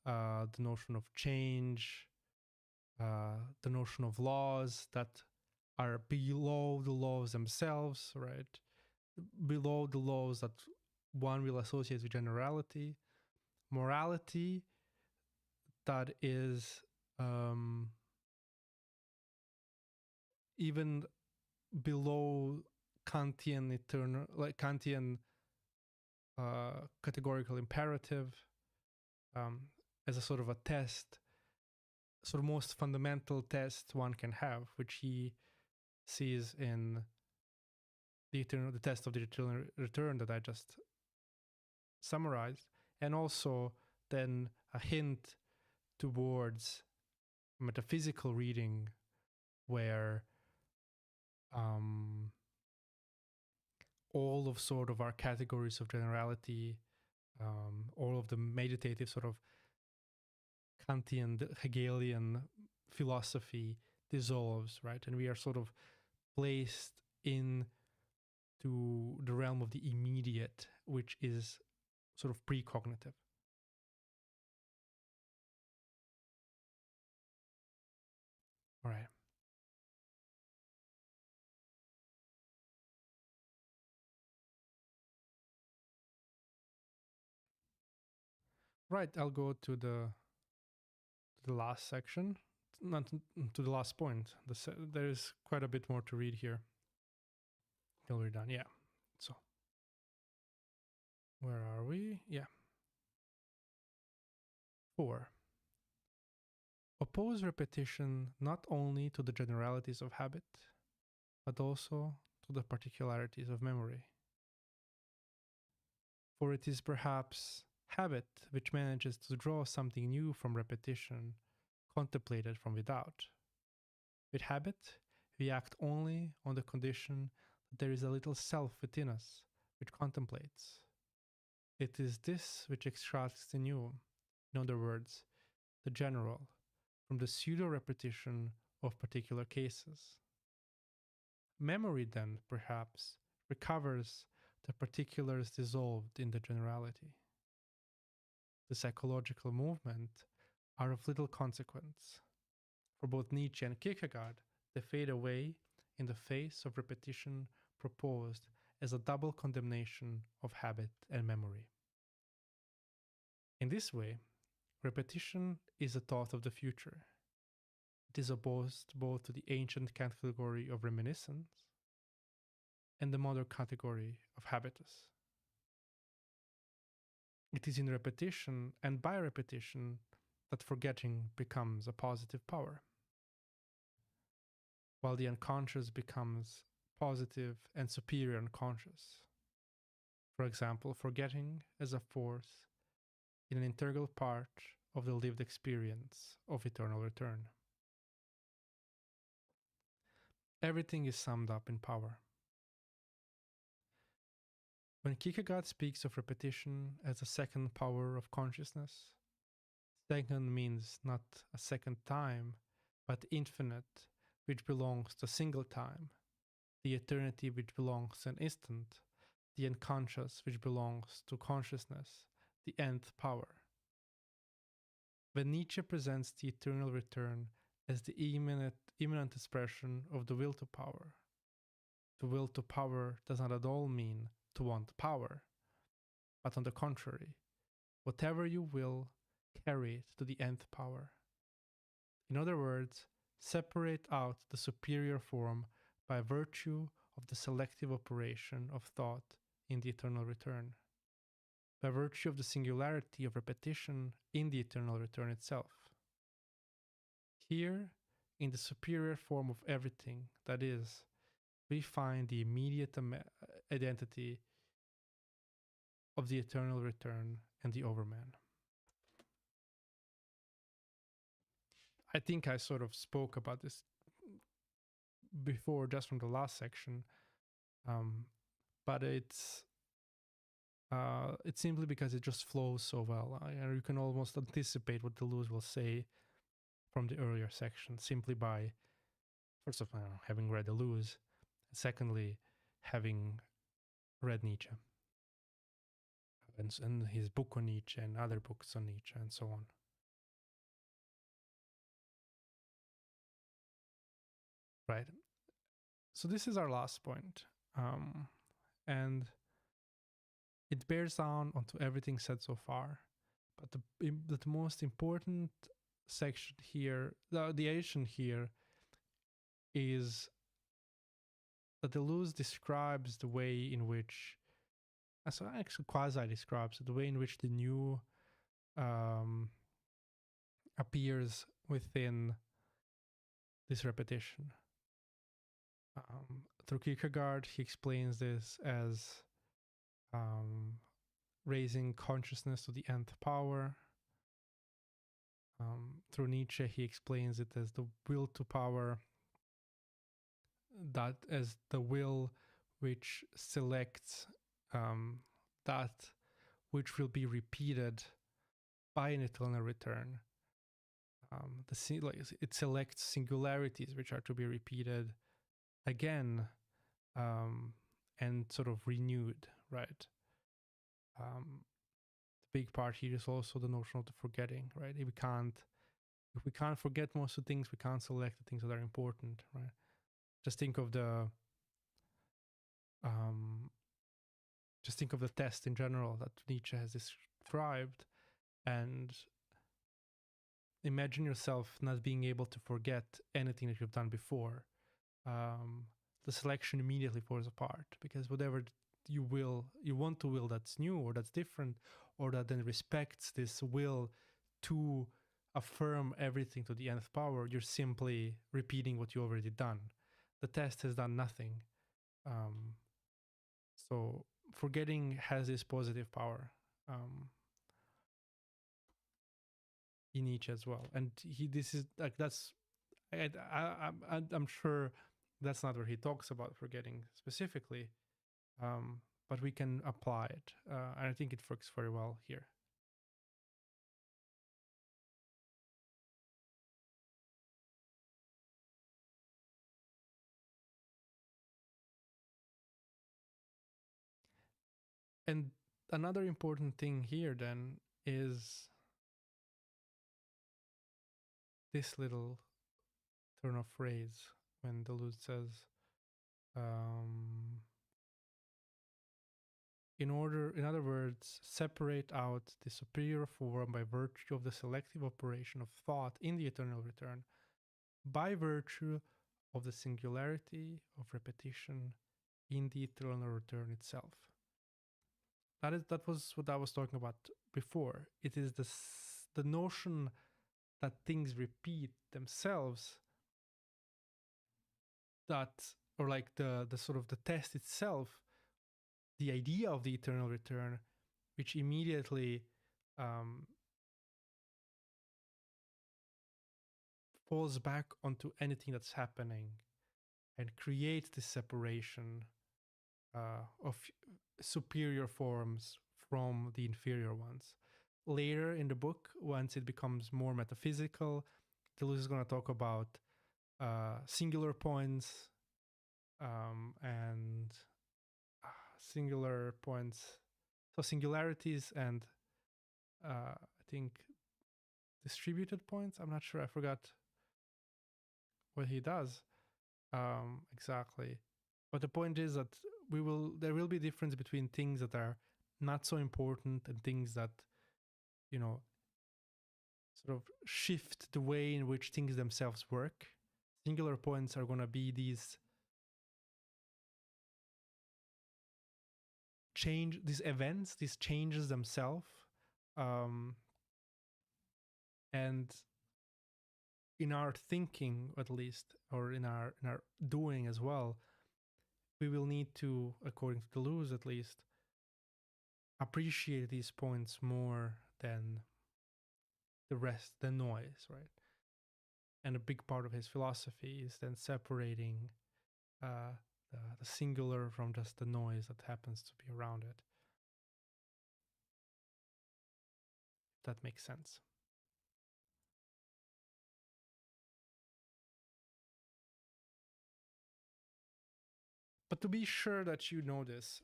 the notion of change, the notion of laws that are below the laws themselves, right? Below the laws that one will associate with generality, morality that is even below Kantian eternal, like Kantian categorical imperative, as a sort of a test, sort of most fundamental test one can have, which he sees in the test of the eternal return that I just summarized, and also then a hint towards metaphysical reading where all of sort of our categories of generality, all of the meditative sort of Kantian, Hegelian philosophy dissolves, right? And we are sort of placed into the realm of the immediate, which is sort of precognitive. All right. Right, I'll go to the last section, not to the last point. There is quite a bit more to read here till we're done. Yeah. So, where are we? Yeah. 4. Oppose repetition not only to the generalities of habit, but also to the particularities of memory. For it is perhaps habit which manages to draw something new from repetition, contemplated from without. With habit, we act only on the condition that there is a little self within us which contemplates. It is this which extracts the new, in other words, the general, from the pseudo-repetition of particular cases. Memory then, perhaps, recovers the particulars dissolved in the generality. The psychological movement are of little consequence. For both Nietzsche and Kierkegaard, they fade away in the face of repetition proposed as a double condemnation of habit and memory. In this way, repetition is a thought of the future. It is opposed both to the ancient category of reminiscence and the modern category of habitus. It is in repetition and by repetition that forgetting becomes a positive power, while the unconscious becomes positive and superior unconscious. For example, forgetting as a force in an integral part of the lived experience of eternal return. Everything is summed up in power. When Kierkegaard speaks of repetition as a second power of consciousness, Second means not a second time, but infinite, which belongs to single time, the eternity which belongs to an instant, the unconscious which belongs to consciousness, the nth power. When Nietzsche presents the eternal return as the immanent expression of the will to power, the will to power does not at all mean to want power, but on the contrary, whatever you will, carry it to the nth power. In other words, separate out the superior form by virtue of the selective operation of thought in the eternal return, by virtue of the singularity of repetition in the eternal return itself. Here, in the superior form of everything, that is, we find the immediate identity of the eternal return and the overman. I think I sort of spoke about this before, just from the last section, but it's simply because it just flows so well. You can almost anticipate what Deleuze will say from the earlier section, simply by, first of all, having read Deleuze, secondly, having read Nietzsche, and his book on Nietzsche and other books on Nietzsche and so on. Right. So this is our last point. And it bears down onto everything said so far. But the most important section here, the addition here, is that Deleuze describes the way in which, so actually quasi describes the way in which the new appears within this repetition. Through Kierkegaard, he explains this as raising consciousness to the nth power. Through Nietzsche, he explains it as the will to power, that as the will which selects that which will be repeated by an eternal return. It selects singularities which are to be repeated again and sort of renewed, right? The big part here is also the notion of the forgetting, right? If we can't forget most of the things, we can't select the things that are important, right? Just think of the test in general that Nietzsche has described, and imagine yourself not being able to forget anything that you've done before. The selection immediately falls apart, because whatever you want to will that's new or that's different, or that then respects this will to affirm everything to the nth power, you're simply repeating what you already done. The test has done nothing. So forgetting has this positive power in Nietzsche as well. And I'm sure that's not where he talks about forgetting specifically, but we can apply it. And I think it works very well here. And another important thing here then is this little turn of phrase when Deleuze says, in other words, separate out the superior form by virtue of the selective operation of thought in the eternal return, by virtue of the singularity of repetition in the eternal return itself. That was what I was talking about before. It is the notion that things repeat themselves, or like the sort of the test itself, the idea of the eternal return, which immediately falls back onto anything that's happening and creates this separation of superior forms from the inferior ones. later in the book, once it becomes more metaphysical, Deleuze is going to talk about singular points and singular points, so singularities and I think distributed points. I'm not sure. I forgot what he does exactly. But the point is that there will be difference between things that are not so important and things that, you know, sort of shift the way in which things themselves work. Singular points are going to be these events, these changes themselves. And in our thinking, at least, or in our doing as well, we will need to, according to Deleuze at least, appreciate these points more than the rest, the noise, right? And a big part of his philosophy is then separating the singular from just the noise that happens to be around it. If that makes sense. But to be sure that you know this,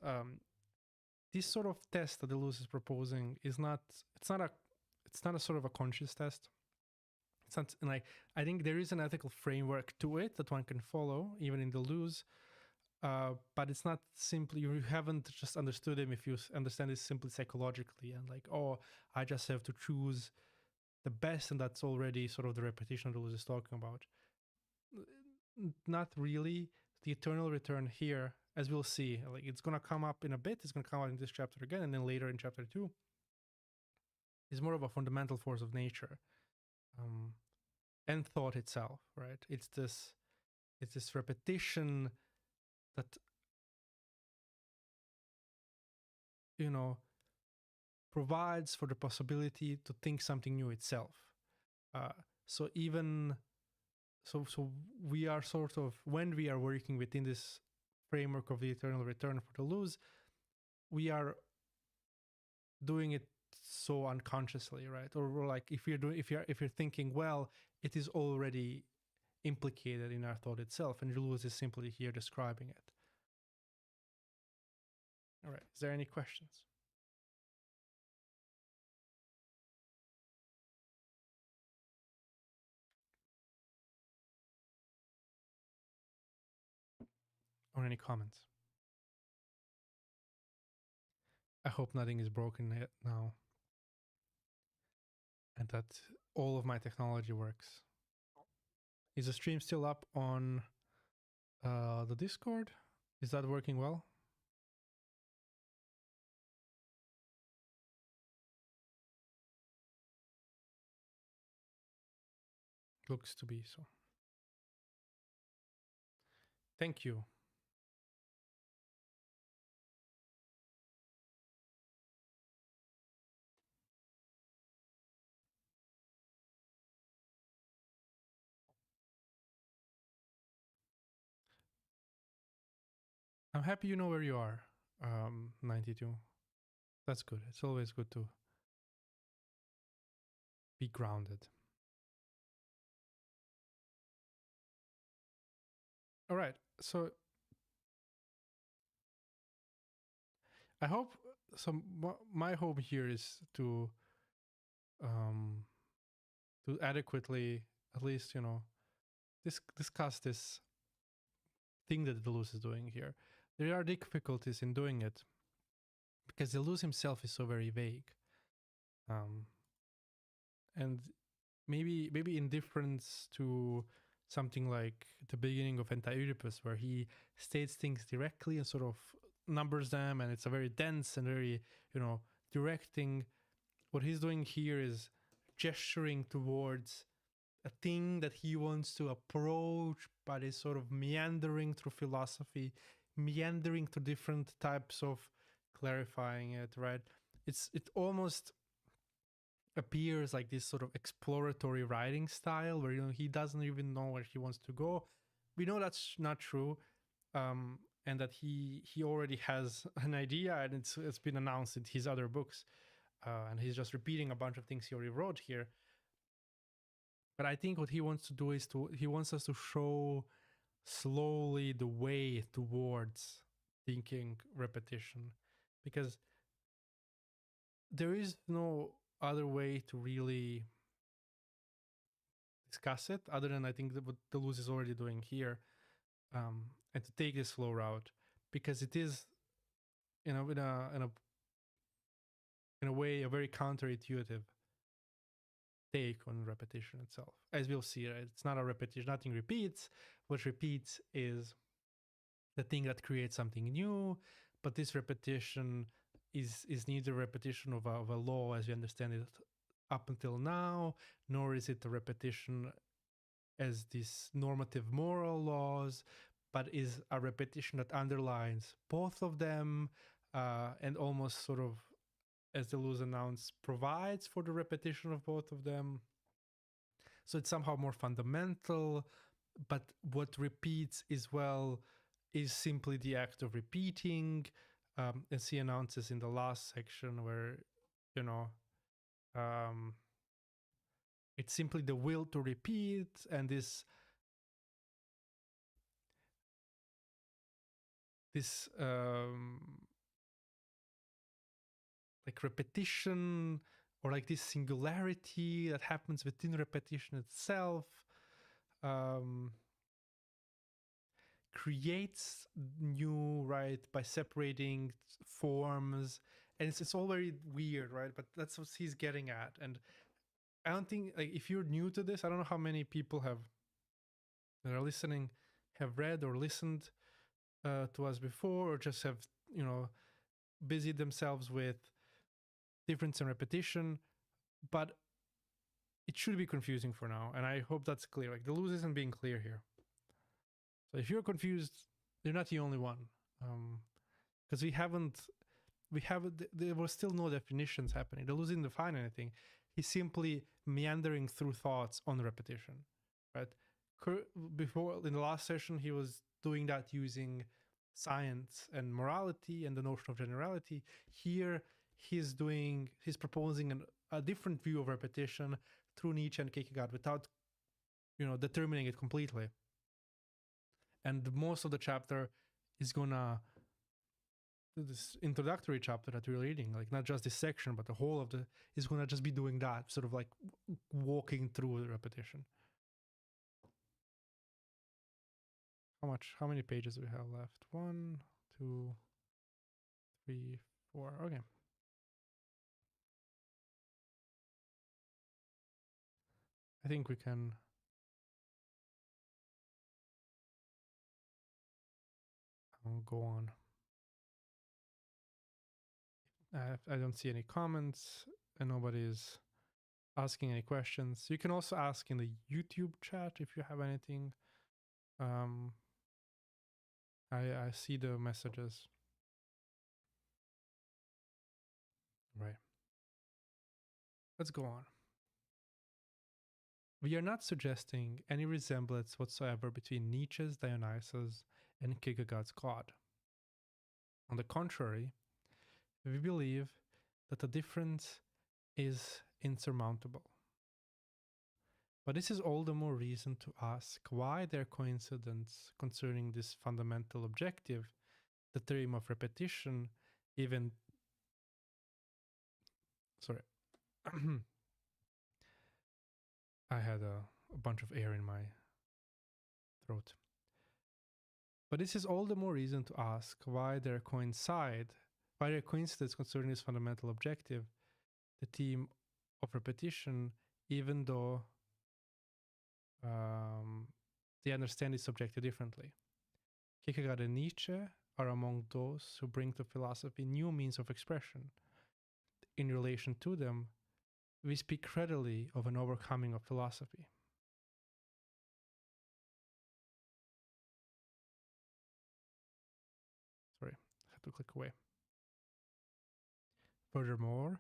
this sort of test that Deleuze is proposing is not a sort of a conscious test. It's not like, I think there is an ethical framework to it that one can follow, even in Deleuze, but it's not simply, you haven't just understood him if you understand it simply psychologically and like, oh, I just have to choose the best, and that's already sort of the repetition Deleuze is talking about. Not really. The eternal return here, as we'll see, like it's going to come up in a bit, it's going to come out in this chapter again, and then later in chapter 2, is more of a fundamental force of nature. And thought itself, right? It's this repetition that, you know, provides for the possibility to think something new itself. So we are sort of, when we are working within this framework of the eternal return for Deleuze, we are doing it so unconsciously, right? Or like if you're thinking, well, it is already implicated in our thought itself, and Deleuze is simply here describing it. All right, is there any questions? Or any comments? I hope nothing is broken yet now, and that all of my technology works. Is the stream still up on the Discord? Is that working well? Looks to be so. Thank you. I'm happy you know where you are, 92. That's good. It's always good to be grounded. All right. So I hope, so my hope here is to adequately, at least, you know, discuss this thing that Deleuze is doing here. There are difficulties in doing it because Deleuze himself is so very vague. And maybe in difference to something like the beginning of Anti-Oedipus, where he states things directly and sort of numbers them, and it's a very dense and very, you know, direct thing. What he's doing here is gesturing towards a thing that he wants to approach, but is sort of meandering through philosophy, meandering through different types of clarifying it, right? It almost appears like this sort of exploratory writing style where, you know, he doesn't even know where he wants to go. We know that's not true, and that he already has an idea, and it's been announced in his other books. and he's just repeating a bunch of things he already wrote here. But I think what he wants to do is he wants us to show slowly the way towards thinking repetition, because there is no other way to really discuss it other than I think what Deleuze is already doing here, and to take this slow route, because it is, in a way, a very counterintuitive take on repetition itself. As we'll see, right? It's not a repetition, nothing repeats. What repeats is the thing that creates something new, but this repetition is neither repetition of a law as we understand it up until now, nor is it a repetition as these normative moral laws, but is a repetition that underlines both of them, and almost sort of, as Deleuze announced, provides for the repetition of both of them. So it's somehow more fundamental, but what repeats is simply the act of repeating, as he announces in the last section, where, you know, it's simply the will to repeat, and this like repetition, or like this singularity that happens within repetition itself, creates new, right, by separating forms. And it's all very weird, right? But that's what he's getting at. And I don't think, like, if you're new to this, I don't know how many people that are listening have read or listened to us before, or just have, busied themselves with difference and repetition. But it should be confusing for now, and I hope that's clear. Like, Deleuze isn't being clear here. So if you're confused, you're not the only one, because there were still no definitions happening. Deleuze didn't define anything. He's simply meandering through thoughts on repetition, right? Before, in the last session, he was doing that using science and morality and the notion of generality. Here, he's proposing a different view of repetition through Nietzsche and Kierkegaard without, determining it completely. And most of the chapter is gonna, this introductory chapter that we're reading, like not just this section, but the whole of is gonna just be doing that, sort of like walking through the repetition. How many pages do we have left? 1, 2, 3, 4. Okay. I think we can go on. I don't see any comments, and nobody's asking any questions. You can also ask in the YouTube chat if you have anything. I see the messages. Right. Let's go on. We are not suggesting any resemblance whatsoever between Nietzsche's Dionysus and Kierkegaard's God. On the contrary, we believe that the difference is insurmountable. But this is all the more reason to ask why their coincidence concerning this fundamental objective, the theorem of repetition, even... Sorry. I had a bunch of air in my throat. But this is all the more reason to ask why their coincidence concerning this fundamental objective, the theme of repetition, even though they understand this objective differently. Kierkegaard and Nietzsche are among those who bring to philosophy new means of expression. In relation to them, we speak readily of an overcoming of philosophy. Sorry, I had to click away. Furthermore,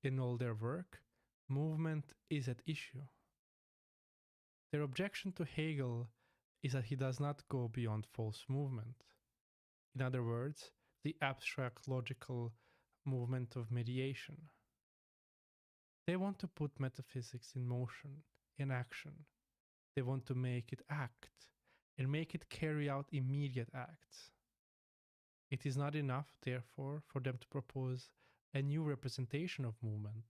in all their work, movement is at issue. Their objection to Hegel is that he does not go beyond false movement. In other words, the abstract logical movement of mediation. They want to put metaphysics in motion, in action. They want to make it act and make it carry out immediate acts. It is not enough, therefore, for them to propose a new representation of movement.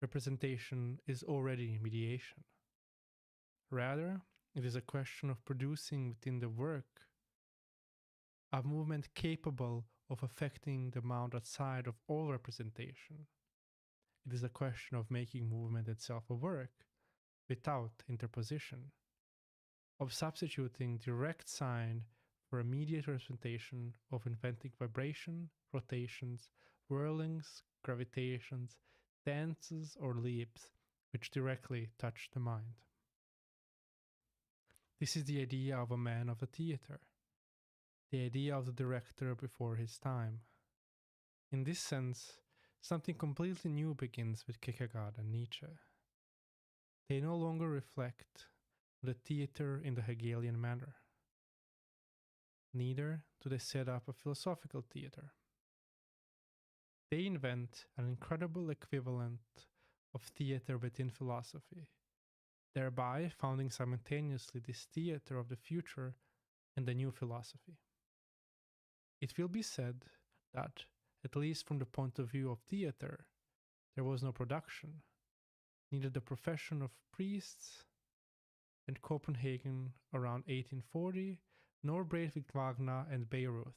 Representation is already in mediation. Rather, it is a question of producing within the work a movement capable of affecting the amount outside of all representation. It is a question of making movement itself a work without interposition, of substituting direct sign for immediate representation, of inventing vibration, rotations, whirlings, gravitations, dances, or leaps which directly touch the mind. This is the idea of a man of the theater, the idea of the director before his time. In this sense, something completely new begins with Kierkegaard and Nietzsche. They no longer reflect the theater in the Hegelian manner. Neither do they set up a philosophical theater. They invent an incredible equivalent of theater within philosophy, thereby founding simultaneously this theater of the future and the new philosophy. It will be said that, at least from the point of view of theater, there was no production, neither the profession of priests and Copenhagen around 1840, nor Breivik Wagner and Bayreuth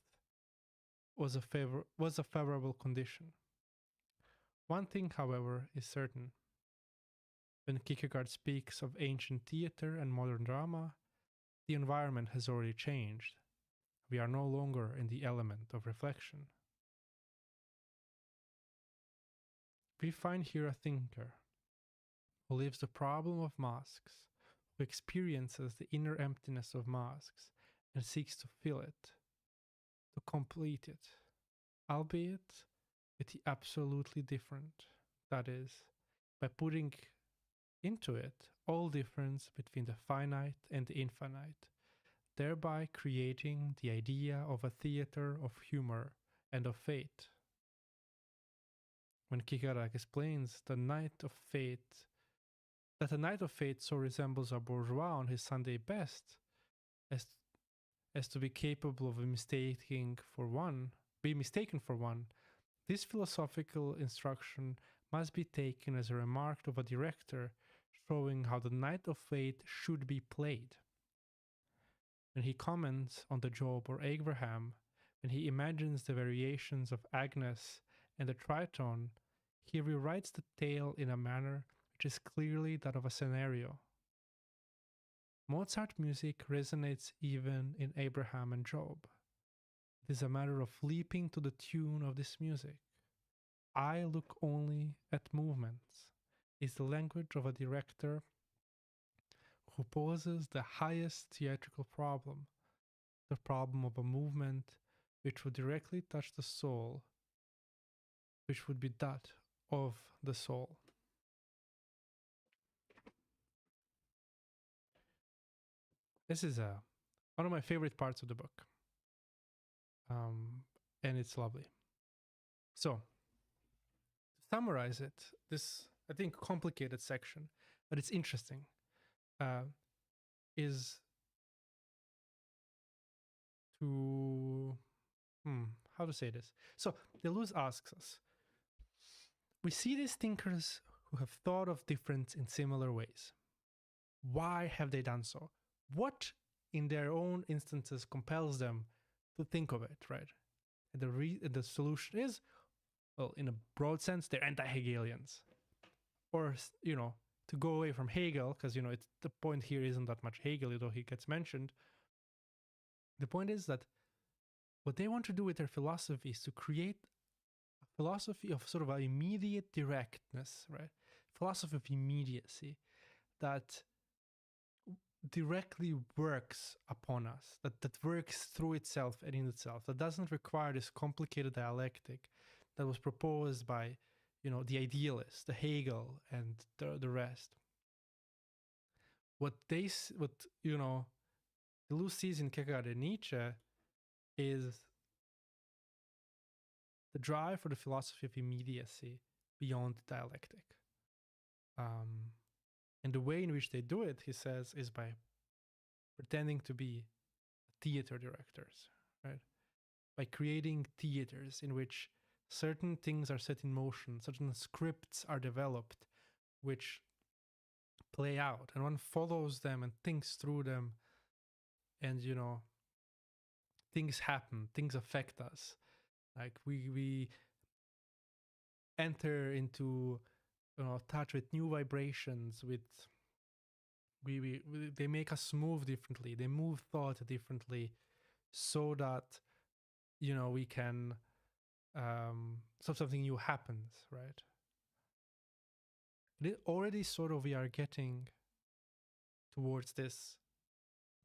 was a favorable condition. One thing, however, is certain. When Kierkegaard speaks of ancient theater and modern drama, the environment has already changed. We are no longer in the element of reflection. We find here a thinker who lives the problem of masks, who experiences the inner emptiness of masks and seeks to fill it, to complete it, albeit with the absolutely different, that is, by putting into it all difference between the finite and the infinite, thereby creating the idea of a theater of humor and of fate. When Kierkegaard explains the night of fate, that the night of fate so resembles a bourgeois on his Sunday best as to be capable of be mistaken for one, this philosophical instruction must be taken as a remark of a director showing how the night of fate should be played. When he comments on the Job or Abraham, when he imagines the variations of Agnes and the Triton, he rewrites the tale in a manner which is clearly that of a scenario. Mozart music resonates even in Abraham and Job. It is a matter of leaping to the tune of this music. I look only at movements is the language of a director who poses the highest theatrical problem, the problem of a movement which would directly touch the soul, which would be that of the soul. This is one of my favorite parts of the book, and it's lovely. So, to summarize it, this, I think, complicated section, but it's interesting, is to, how to say this? So, Deleuze asks us, we see these thinkers who have thought of difference in similar ways. Why have they done so? What in their own instances compels them to think of it, right? And the solution is, well, in a broad sense, they're anti-Hegelians. Or, to go away from Hegel, because, it's, the point here isn't that much Hegel, though he gets mentioned. The point is that what they want to do with their philosophy is to create a philosophy of sort of an immediate directness, right? Philosophy of immediacy that directly works upon us, that works through itself and in itself, that doesn't require this complicated dialectic that was proposed by, the idealists, the Hegel and the rest. What Deleuze sees in Kierkegaard and Nietzsche is the drive for the philosophy of immediacy beyond dialectic. Um, and the way in which they do it, he says, is by pretending to be theater directors, right? By creating theaters in which certain things are set in motion, certain scripts are developed, which play out, and one follows them and thinks through them, and things happen, things affect us. Like we enter into touch with new vibrations, with they make us move differently, they move thought differently, so that we can so something new happens, right? Already sort of we are getting towards this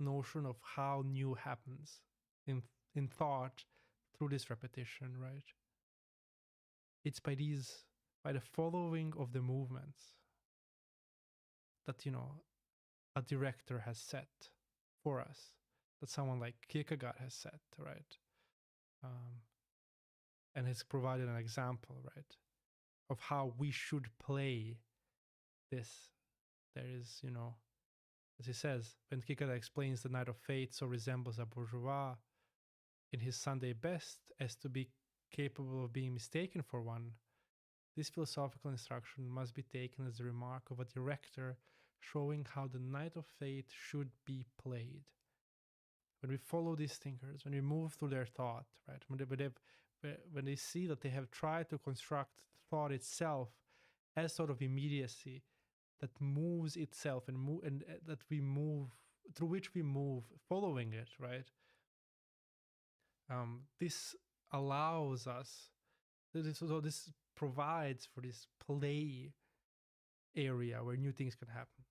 notion of how new happens in thought through this repetition, right? It's by the following of the movements that a director has set for us, that someone like Kierkegaard has set, right? um, and has provided an example, right, of how we should play this. There is, as he says, when Kierkegaard explains the night of fate so resembles a bourgeois in his Sunday best as to be capable of being mistaken for one, this philosophical instruction must be taken as a remark of a director showing how the night of fate should be played. When we follow these thinkers, when we move through their thought, right, when they see that they have tried to construct thought itself as sort of immediacy that moves itself and that we move through, which we move following it, right? This allows us. This provides for this play area where new things can happen.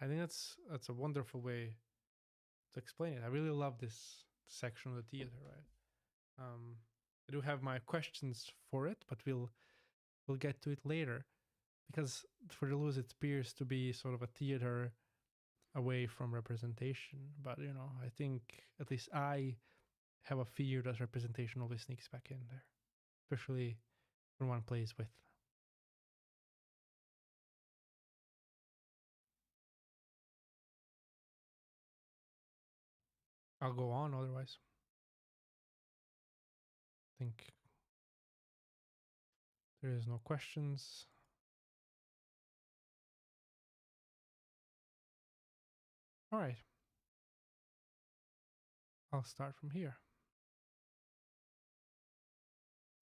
I think that's a wonderful way to explain it. I really love this section of the theater, right? I do have my questions for it, but we'll get to it later, because for Deleuze it appears to be sort of a theater away from representation. But I think at least I have a fear that representation always sneaks back in there, especially when one plays with. I'll go on otherwise. I think there is no questions. All right. I'll start from here.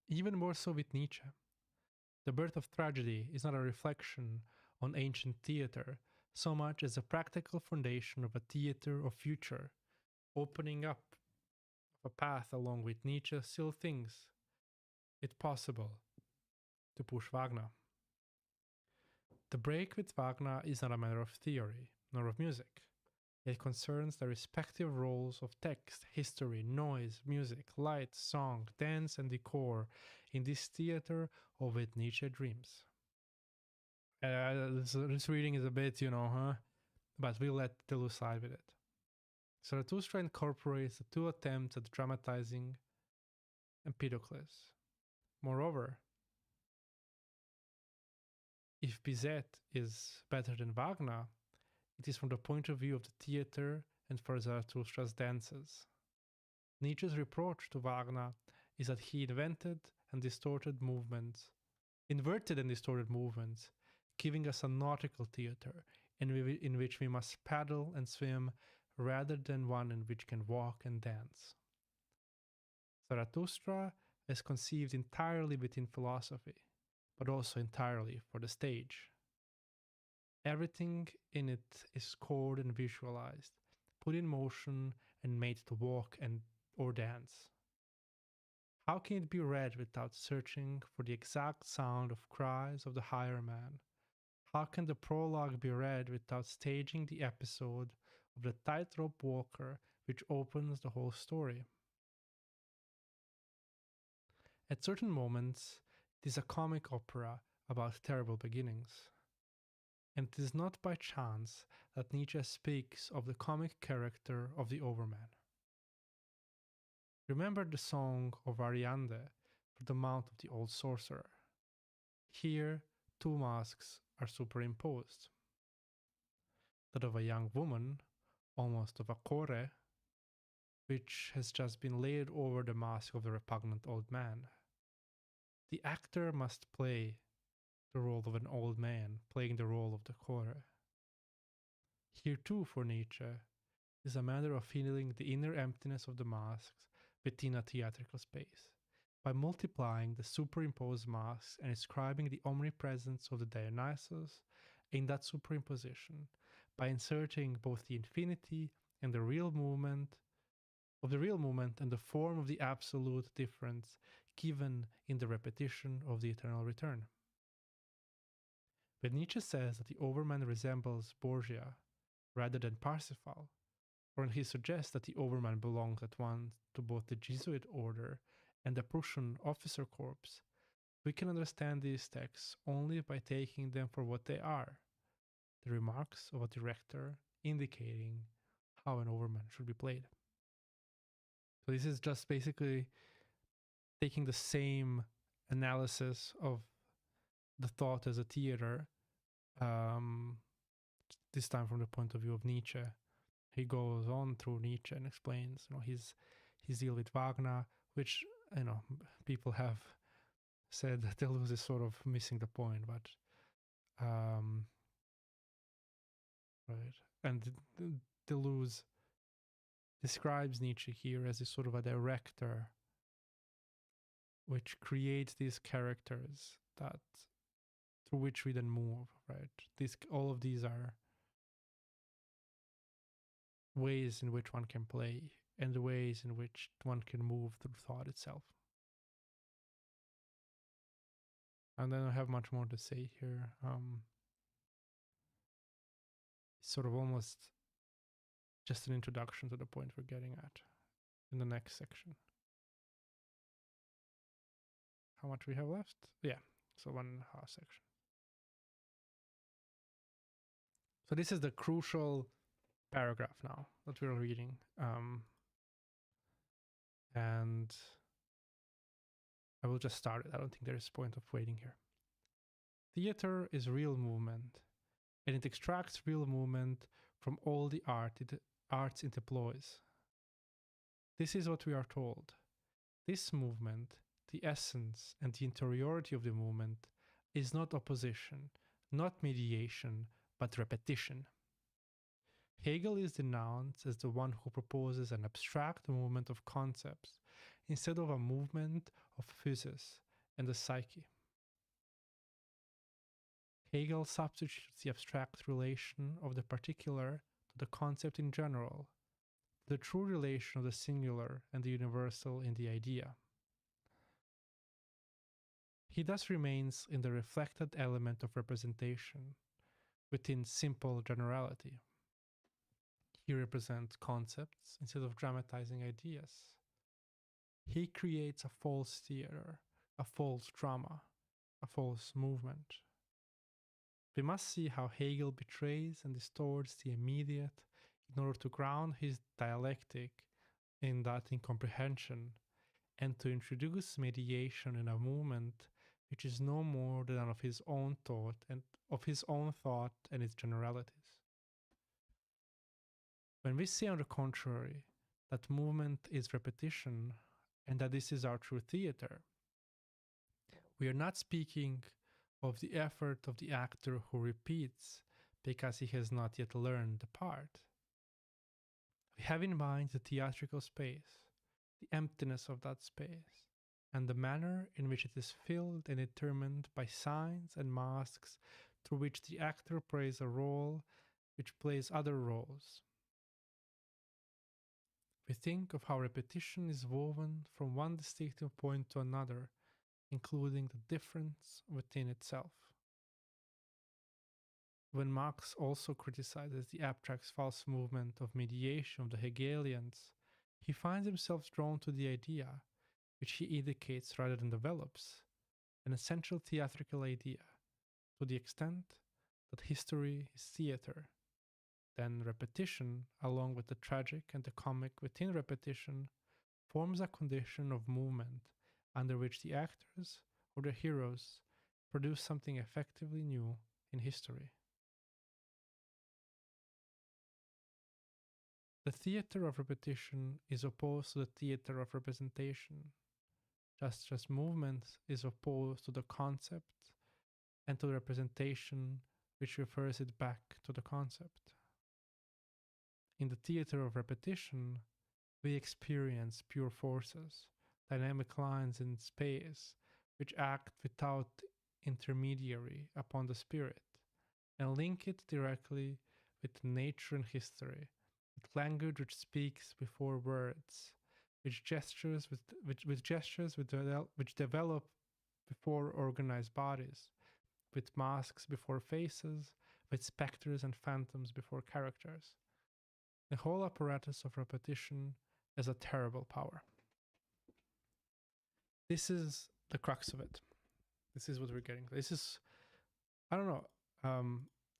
Even more so with Nietzsche. The birth of tragedy is not a reflection on ancient theater so much as a practical foundation of a theater of future, opening up a path along which Nietzsche still thinks it possible to push Wagner. The break with Wagner is not a matter of theory, nor of music. It concerns the respective roles of text, history, noise, music, light, song, dance, and decor in this theater of which Nietzsche dreams. This reading is a bit, but we'll let Deleuze side with it. Zarathustra incorporates the two attempts at dramatizing Empedocles. Moreover, if Bizet is better than Wagner, it is from the point of view of the theater and for Zarathustra's dances. Nietzsche's reproach to Wagner is that he inverted and distorted movements, giving us a nautical theater in which we must paddle and swim rather than one in which can walk and dance. Zarathustra is conceived entirely within philosophy, but also entirely for the stage. Everything in it is scored and visualized, put in motion and made to walk or dance. How can it be read without searching for the exact sound of cries of the higher man? How can the prologue be read without staging the episode of the tightrope walker which opens the whole story? At certain moments, it is a comic opera about terrible beginnings. And it is not by chance that Nietzsche speaks of the comic character of the Overman. Remember the song of Ariande for the mouth of the old sorcerer. Here, two masks are superimposed. That of a young woman, almost of a core, which has just been laid over the mask of the repugnant old man. The actor must play the role of an old man playing the role of the core. Here too, for Nietzsche, is a matter of filling the inner emptiness of the masks within a theatrical space, by multiplying the superimposed masks and ascribing the omnipresence of the Dionysus in that superimposition, by inserting both the infinity and the real movement and the form of the absolute difference given in the repetition of the eternal return. When Nietzsche says that the Overman resembles Borgia rather than Parsifal, or when he suggests that the Overman belongs at once to both the Jesuit order and the Prussian officer corps, we can understand these texts only by taking them for what they are, the remarks of a director indicating how an Overman should be played. So this is just basically taking the same analysis of the thought as a theater, this time from the point of view of Nietzsche. He goes on through Nietzsche and explains, his deal with Wagner, which people have said that Deleuze is sort of missing the point, but right. And Deleuze describes Nietzsche here as a sort of a director which creates these characters that through which we then move, right? All of these are ways in which one can play and the ways in which one can move through thought itself. And then I have much more to say here. Sort of almost just an introduction to the point we're getting at in the next section. How much we have left? Yeah, so 1.5 section. So this is the crucial paragraph now that we're reading. And I will just start it. I don't think there is a point of waiting here. Theater is real movement, and it extracts real movement from all the arts it employs. This is what we are told. This movement, the essence and the interiority of the movement, is not opposition, not mediation, but repetition. Hegel is denounced as the one who proposes an abstract movement of concepts instead of a movement of physis and the psyche. Hegel substitutes the abstract relation of the particular to the concept in general, the true relation of the singular and the universal in the idea. He thus remains in the reflected element of representation, within simple generality. He represents concepts instead of dramatizing ideas. He creates a false theater, a false drama, a false movement. We must see how Hegel betrays and distorts the immediate in order to ground his dialectic in that incomprehension and to introduce mediation in a movement which is no more than of his own thought and its generalities. When we say, on the contrary, that movement is repetition and that this is our true theater, we are not speaking of the effort of the actor who repeats because he has not yet learned the part. We have in mind the theatrical space, the emptiness of that space, and the manner in which it is filled and determined by signs and masks through which the actor plays a role which plays other roles. We think of how repetition is woven from one distinctive point to another, including the difference within itself. When Marx also criticizes the abstract false movement of mediation of the Hegelians, he finds himself drawn to the idea, which he indicates rather than develops, an essential theatrical idea, to the extent that history is theater. Then repetition, along with the tragic and the comic within repetition, forms a condition of movement under which the actors or the heroes produce something effectively new in history. The theater of repetition is opposed to the theater of representation, just as movement is opposed to the concept and to the representation which refers it back to the concept. In the theater of repetition, we experience pure forces, dynamic lines in space, which act without intermediary upon the spirit, and link it directly with nature and history, with language which speaks before words, which develop before organized bodies, with masks before faces, with specters and phantoms before characters. The whole apparatus of repetition is a terrible power. This is the crux of it. This is what we're getting. This is, I don't know,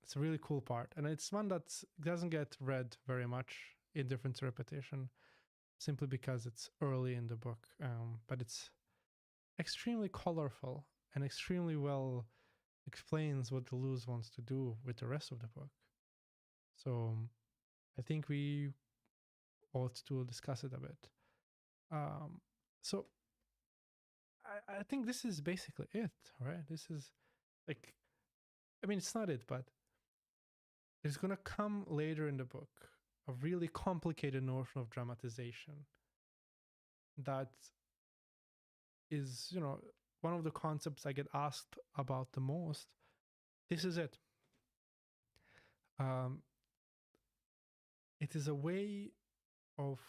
it's a really cool part. And it's one that doesn't get read very much in Difference to Repetition, simply because it's early in the book. But it's extremely colorful and extremely well explains what Deleuze wants to do with the rest of the book. So I think we ought to discuss it a bit. So I think this is basically it, right? This is like, I mean, it's not it, but there's going to come later in the book a really complicated notion of dramatization that is, you know, one of the concepts I get asked about the most. This is it. It is a way of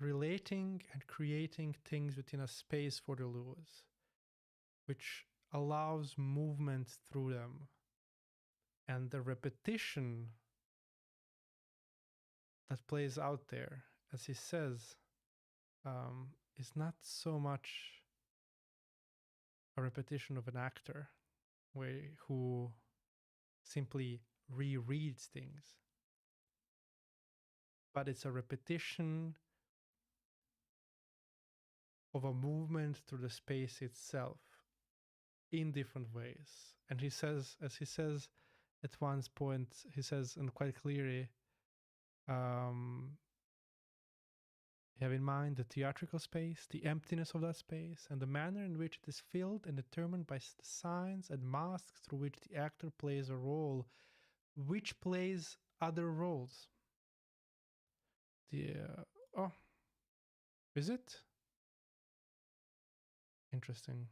relating and creating things within a space for Deleuze, which allows movement through them. And the repetition that plays out there, as he says, is not so much a repetition of an actor who simply rereads things, but it's a repetition of a movement through the space itself in different ways. And he says, as he says at one point, he says, and quite clearly, have in mind the theatrical space, the emptiness of that space, and the manner in which it is filled and determined by the signs and masks through which the actor plays a role, which plays other roles. Oh, is it? Interesting.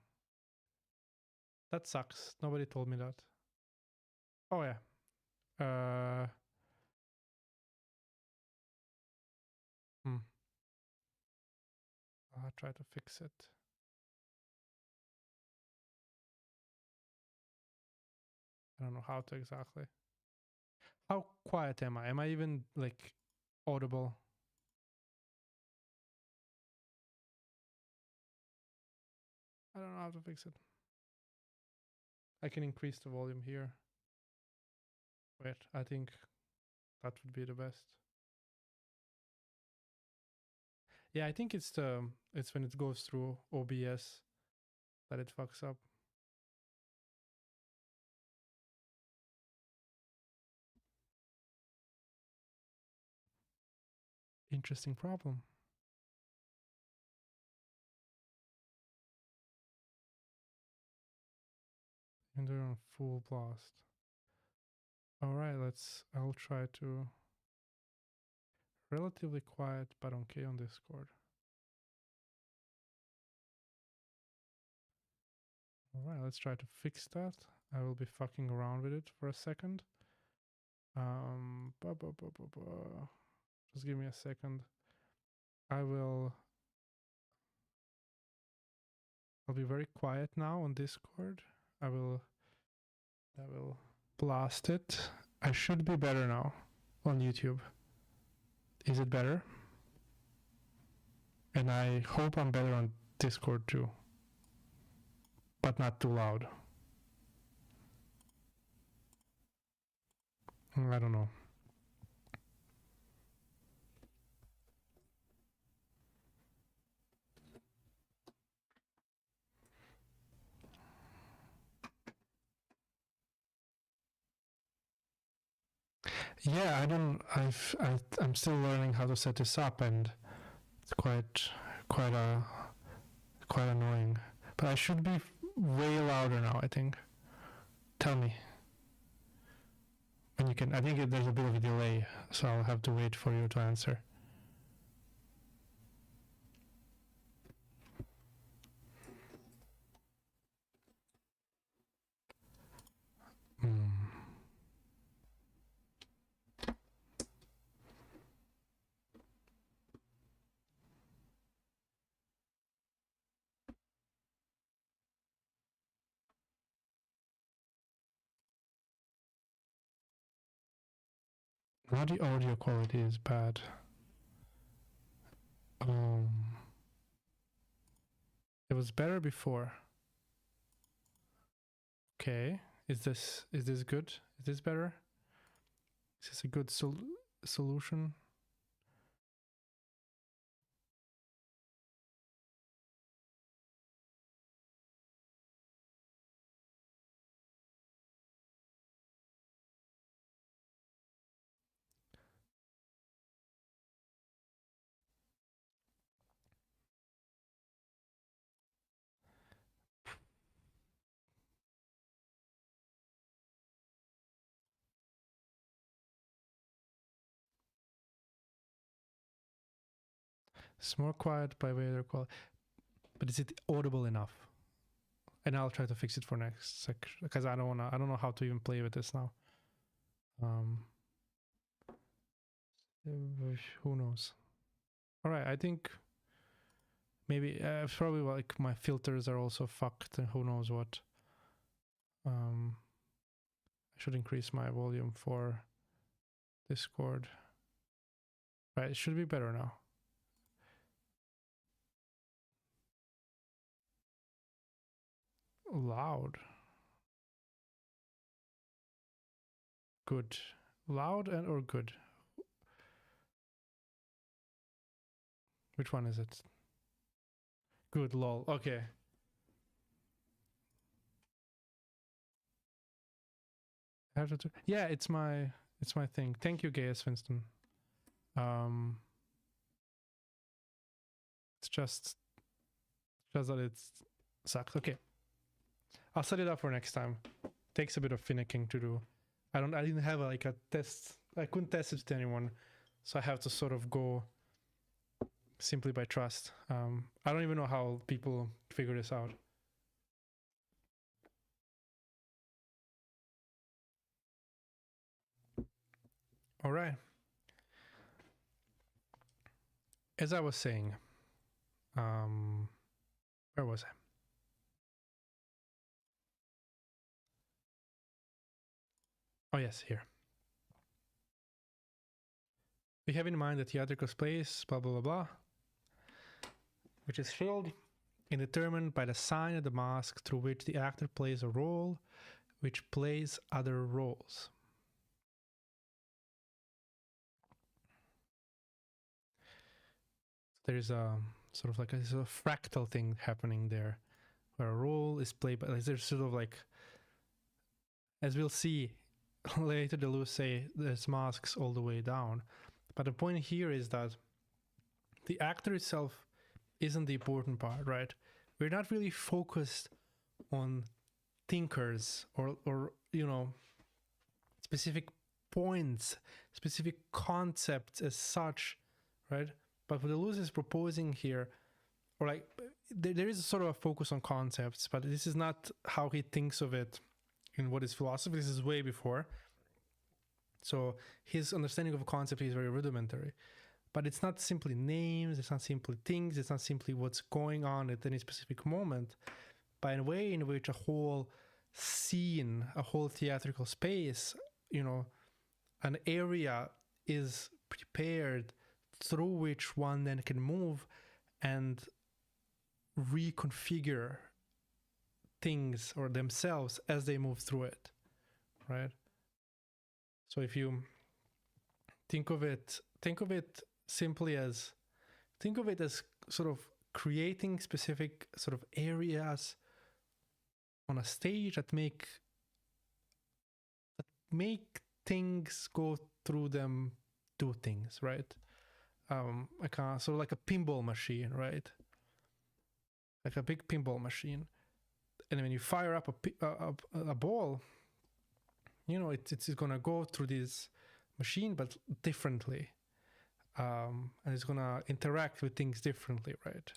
That sucks. Nobody told me that. Oh yeah. I'll try to fix it. I don't know how to exactly. How quiet am I? Am I even like audible? I don't know how to fix it. I can increase the volume here. Wait, I think that would be the best. Yeah, I think it's when it goes through OBS that it fucks up. Interesting problem. And they're on full blast. All right, I'll try to relatively quiet, but okay on Discord. All right, let's try to fix that. I will be fucking around with it for a second. Just give me a second. I'll be very quiet now on Discord. I will blast it. I should be better now on YouTube. Is it better? And I hope I'm better on Discord too. But not too loud. I don't know. Yeah, I'm still learning how to set this up, and it's quite annoying. But I should be way louder now, I think. Tell me when you can. I think there's a bit of a delay, so I'll have to wait for you to answer. Now the audio quality is bad. It was better before. Okay, is this good? Is this better? Is this a good solution? It's more quiet by way of quality, but is it audible enough? And I'll try to fix it for next section because I don't know how to even play with this now. Who knows? All right, I think maybe probably like my filters are also fucked, and who knows what. I should increase my volume for Discord. Right, it should be better now. Loud. Good. Loud and or good? Which one is it? Good, lol. Okay. Yeah, it's my thing. Thank you, Gaius Winston. It's just that it sucks. Okay. I'll set it up for next time. Takes a bit of finicking to do. I didn't have a test. I couldn't test it to anyone, so I have to sort of go simply by trust. I don't even know how people figure this out. All right. As I was saying, where was I? Oh yes, here. We have in mind the theatrical space, blah, blah, blah, blah, which is filled and determined by the sign of the mask through which the actor plays a role, which plays other roles. There's a sort of like a fractal thing happening there, where a role is played by, there's sort of like, as we'll see later, Deleuze say there's masks all the way down. But the point here is that the actor itself isn't the important part, right? We're not really focused on thinkers or specific points, specific concepts as such, right? But what Deleuze is proposing here, or like there is a sort of a focus on concepts, but this is not how he thinks of it in what is philosophy. This is way before. So his understanding of a concept is very rudimentary. But it's not simply names, it's not simply things, it's not simply what's going on at any specific moment, but in a way in which a whole scene, a whole theatrical space, an area is prepared through which one then can move and reconfigure things or themselves as they move through it, right? So if you think of it simply as, think of it as sort of creating specific sort of areas on a stage that make things go through them, do things, right? Like sort of like a pinball machine, right? Like a big pinball machine. And when you fire up a ball, you know, it's gonna go through this machine, but differently. And it's gonna interact with things differently, right?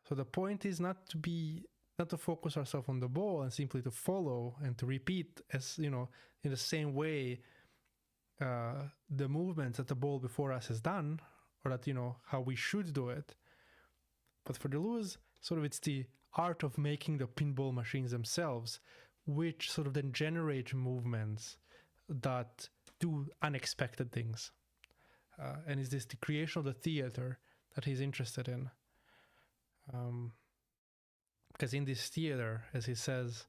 So the point is not to focus ourselves on the ball and simply to follow and to repeat, as you know, in the same way the movements that the ball before us has done, or that, you know, how we should do it. But for Deleuze, sort of it's the art of making the pinball machines themselves, which sort of then generate movements that do unexpected things. And is this the creation of the theater that he's interested in? Because in this theater, as he says,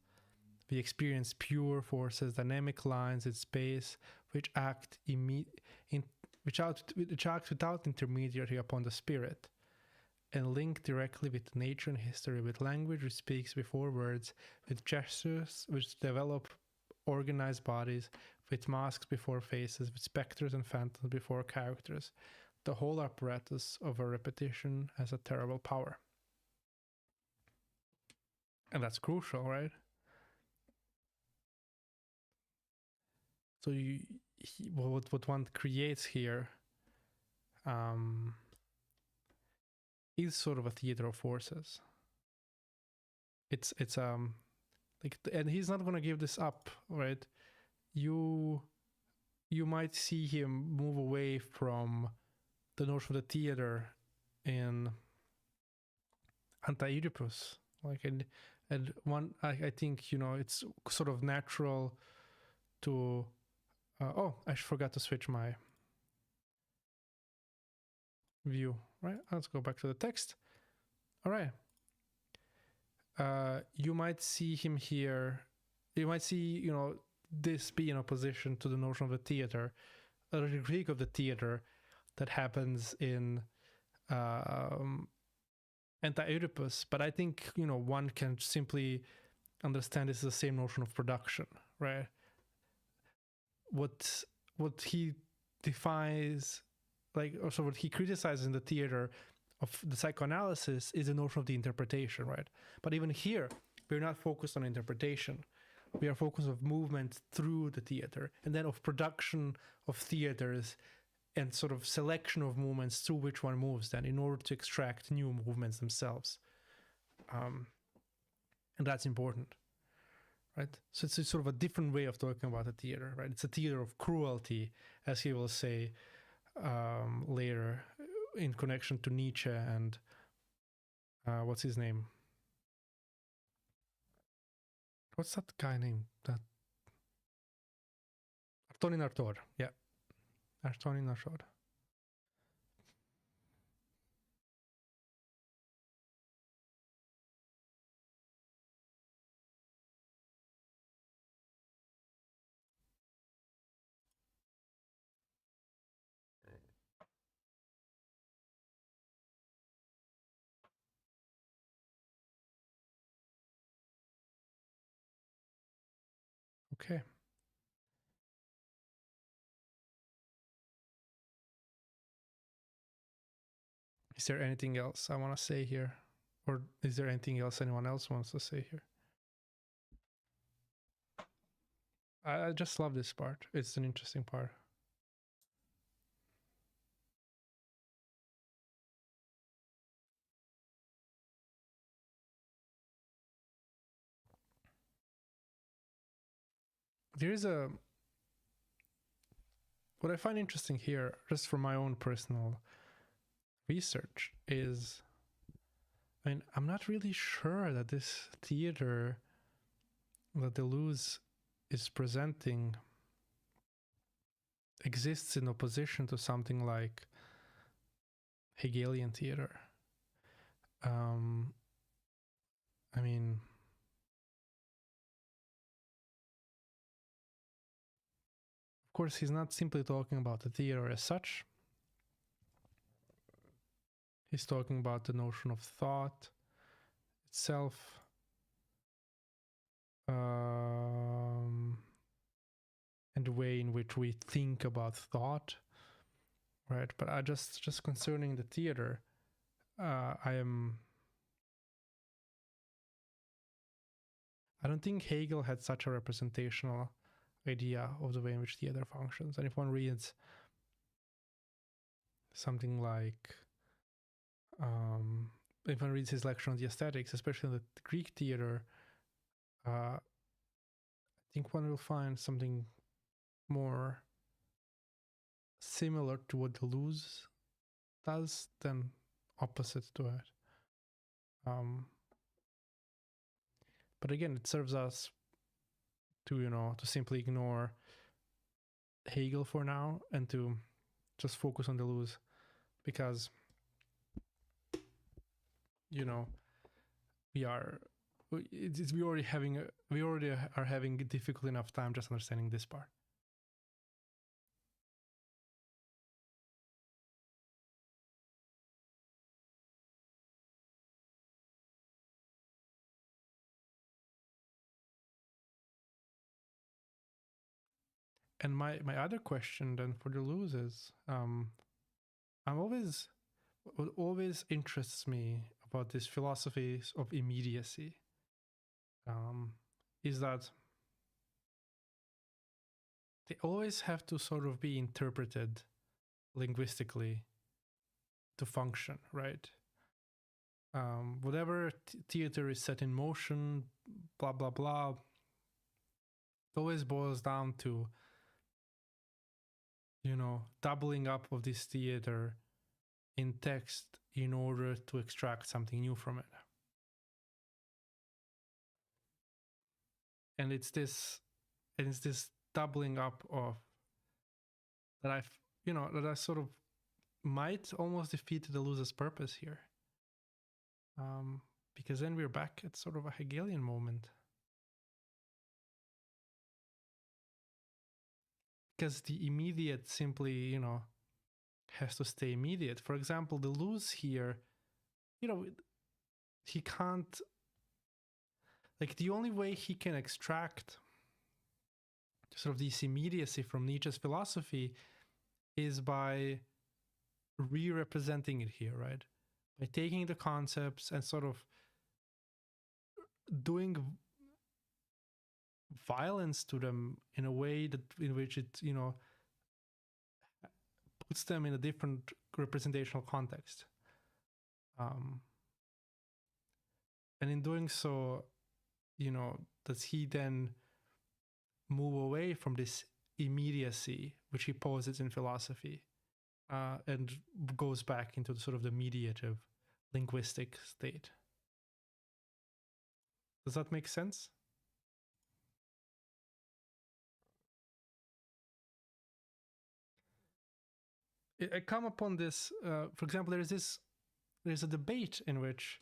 we experience pure forces, dynamic lines in space, which act without intermediary upon the spirit, and link directly with nature and history, with language which speaks before words, with gestures which develop organized bodies, with masks before faces, with specters and phantoms before characters. The whole apparatus of a repetition has a terrible power. And that's crucial, right? So what one creates here is sort of a theater of forces. It's like, and he's not gonna give this up, right? You might see him move away from the notion of the theater in Anti-Oedipus, like, and one, I think, you know, it's sort of natural to I forgot to switch my view, right? Let's go back to the text. All right. You might see him here, you might see, you know, this be in opposition to the notion of the theater, a critique of the theater that happens in Anti-Oedipus. But I think, you know, one can simply understand this as the same notion of production, right? What he defines, like, also what he criticizes in the theater of the psychoanalysis is the notion of the interpretation, right? But even here, we're not focused on interpretation. We are focused on movement through the theater, and then of production of theaters and sort of selection of movements through which one moves then in order to extract new movements themselves. And that's important, right? So it's sort of a different way of talking about the theater, right? It's a theater of cruelty, as he will say later in connection to Nietzsche and what's his name? What's that guy name? That Antonin Artaud. Yeah, Antonin Artaud. Okay. Is there anything else I want to say here? Or is there anything else anyone else wants to say here? I just love this part. It's an interesting part. There is what I find interesting here, just from my own personal research, is, I mean, I'm not really sure that this theater that Deleuze is presenting exists in opposition to something like Hegelian theater. I mean, of course, he's not simply talking about the theater as such. He's talking about the notion of thought itself. and the way in which we think about thought, right? But I just concerning the theater, I don't think Hegel had such a representational idea of the way in which theater functions. And if one reads something like, if one reads his lecture on the aesthetics, especially in the Greek theater, I think one will find something more similar to what Deleuze does than opposite to it. But again, it serves us to, to simply ignore Hegel for now and to just focus on Deleuze, because, we already are having a difficult enough time just understanding this part. And my other question then for Deleuze is, what always interests me about these philosophies of immediacy is that they always have to sort of be interpreted linguistically to function, right? Whatever theater is set in motion, blah, blah, blah, it always boils down to, doubling up of this theater in text in order to extract something new from it. And it's this doubling up of that I sort of might almost defeat Deleuze's purpose here. Because then we're back at sort of a Hegelian moment. Because the immediate simply, has to stay immediate. For example, Deleuze here, he can't, like, the only way he can extract sort of this immediacy from Nietzsche's philosophy is by re-representing it here, right? By taking the concepts and sort of doing violence to them in a way in which it, puts them in a different representational context. And in doing so, does he then move away from this immediacy which he posits in philosophy and goes back into the sort of the mediative linguistic state? Does that make sense? I come upon this, for example, there's a debate in which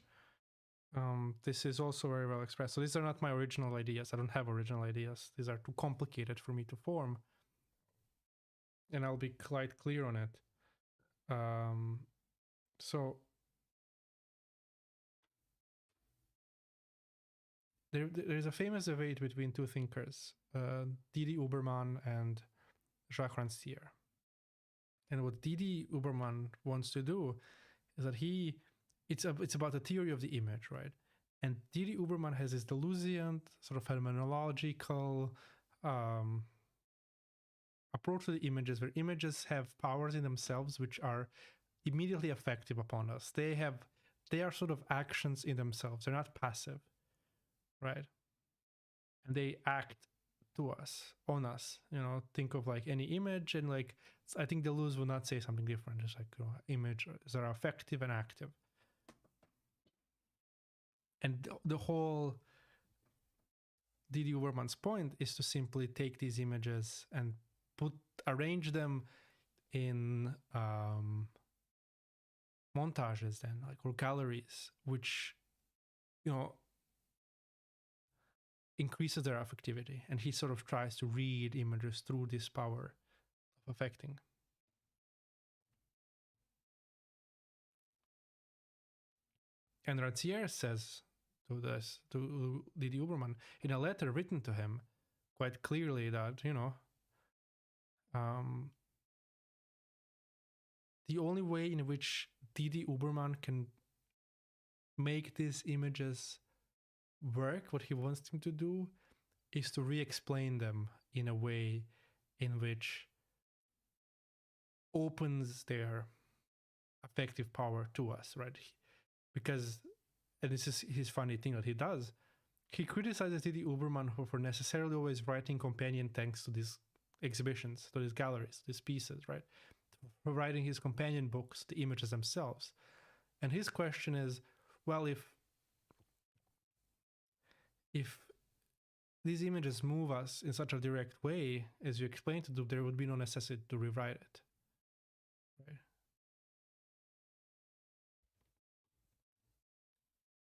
this is also very well expressed. So these are not my original ideas. I don't have original ideas. These are too complicated for me to form. And I'll be quite clear on it. So there's a famous debate between two thinkers, Didi Uberman and Jacques Rancière. And what Didi Uberman wants to do is that it's about the theory of the image, right? And Didi Uberman has this Deleuzian sort of phenomenological approach to the images, where images have powers in themselves which are immediately effective upon us. They are sort of actions in themselves. They're not passive, right? And they act to us, on us. Think of like any image, and like I think Deleuze would not say something different. It's like images are effective and active. And the whole Didi Uberman's point is to simply take these images and arrange them in montages, then, like, or galleries, which increases their affectivity. And he sort of tries to read images through this power of affecting. And Rancière says to Didi Uberman in a letter written to him quite clearly that, Um, the only way in which Didi Uberman can make these images work, what he wants them to do, is to re-explain them in a way in which opens their affective power to us, right? Because, and this is his funny thing that he does, he criticizes Didi Uberman for necessarily always writing companion texts to these exhibitions, to these galleries, these pieces, right? For writing his companion books, the images themselves. And his question is, well, if these images move us in such a direct way, as you explained to do, there would be no necessity to rewrite it. Right?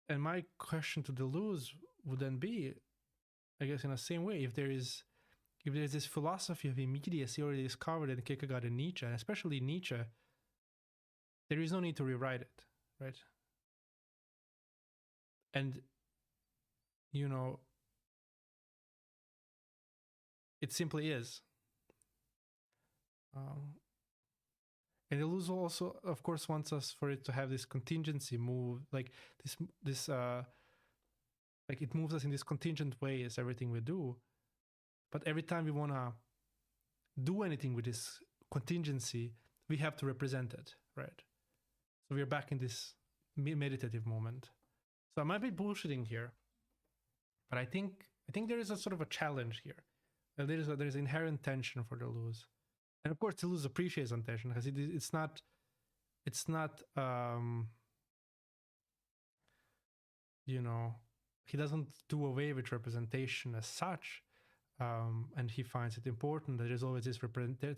And my question to Deleuze would then be, I guess, in the same way, if there's this philosophy of immediacy already discovered in Kierkegaard and Nietzsche, and especially Nietzsche, there is no need to rewrite it, right? And, you know, it simply is. And Deleuze also, of course, wants us for it to have this contingency move, like like it moves us in this contingent way as everything we do. But every time we want to do anything with this contingency, we have to represent it, right? So we're back in this meditative moment. So I might be bullshitting here, but I think there is a sort of a challenge here. There is inherent tension for Deleuze, and of course Deleuze appreciates on tension because it's not you know, he doesn't do away with representation as such. And he finds it important that there's always this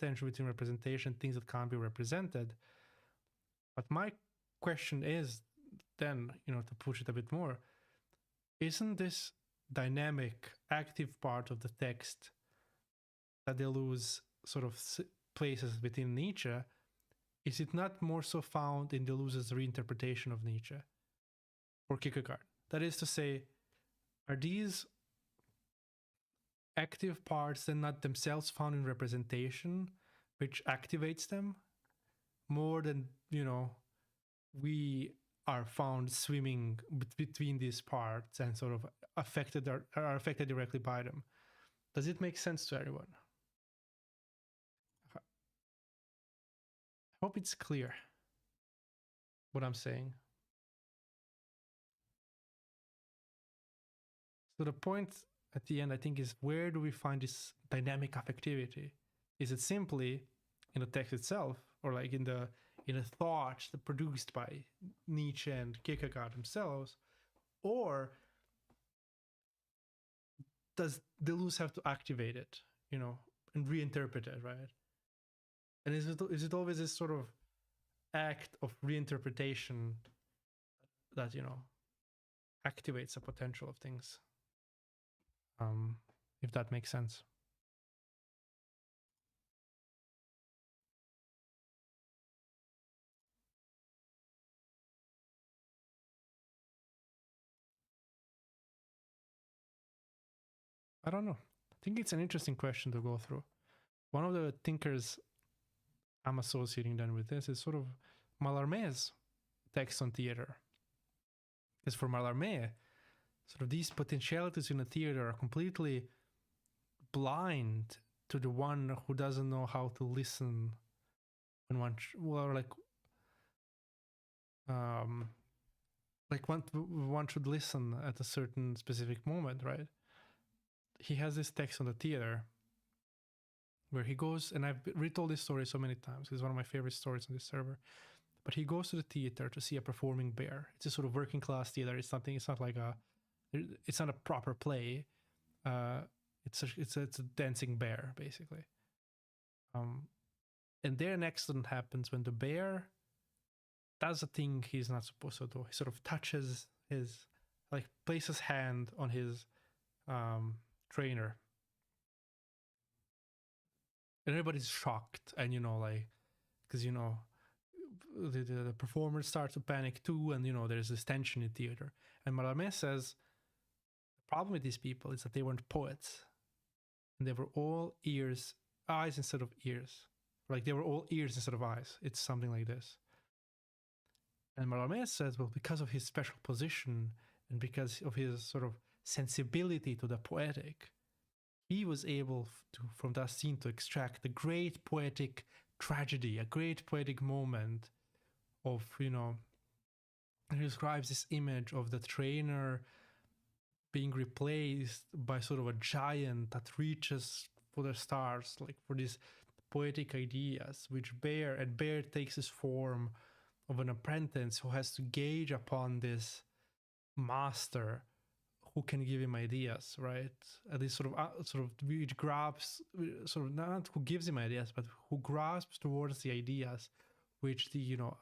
tension between representation, things that can't be represented. But my question is then, to push it a bit more, isn't this dynamic, active part of the text that Deleuze sort of places within Nietzsche, is it not more so found in Deleuze's reinterpretation of Nietzsche or Kierkegaard? That is to say, are these active parts then not themselves found in representation, which activates them more than, we are found swimming between these parts and sort of are affected directly by them? Does it make sense to everyone? I hope it's clear what I'm saying. So the point at the end, I think, is where do we find this dynamic affectivity? Is it simply in the text itself, or like in the thoughts that produced by Nietzsche and Kierkegaard themselves, or does Deleuze have to activate it, and reinterpret it, right? And is it always this sort of act of reinterpretation that activates the potential of things? If that makes sense. I don't know. I think it's an interesting question to go through. One of the thinkers I'm associating then with this is sort of Mallarmé's text on theater. Because for Mallarmé, sort of these potentialities in a theater are completely blind to the one who doesn't know how to listen when one should listen at a certain specific moment, right? He has this text on the theater where he goes, and I've retold this story so many times. It's one of my favorite stories on this server. But he goes to the theater to see a performing bear. It's a sort of working class theater. It's not a proper play. It's a dancing bear, basically. And there an accident happens when the bear does a thing he's not supposed to do. He sort of touches places his hand on his trainer. And everybody's shocked, and because the performers start to panic too, and there's this tension in theater. And Mallarmé says the problem with these people is that they weren't poets, and they were all ears eyes instead of ears. Like they were all ears instead of eyes. It's something like this. And Mallarmé says, well, because of his special position and because of his sort of sensibility to the poetic, he was able to, from that scene, to extract a great poetic tragedy, a great poetic moment of, you know, he describes this image of the trainer being replaced by sort of a giant that reaches for the stars, like for these poetic ideas, which Bear takes this form of an apprentice who has to gauge upon this master who can give him ideas, right? This sort of which grabs, sort of not who gives him ideas, but who grasps towards the ideas which the, you know,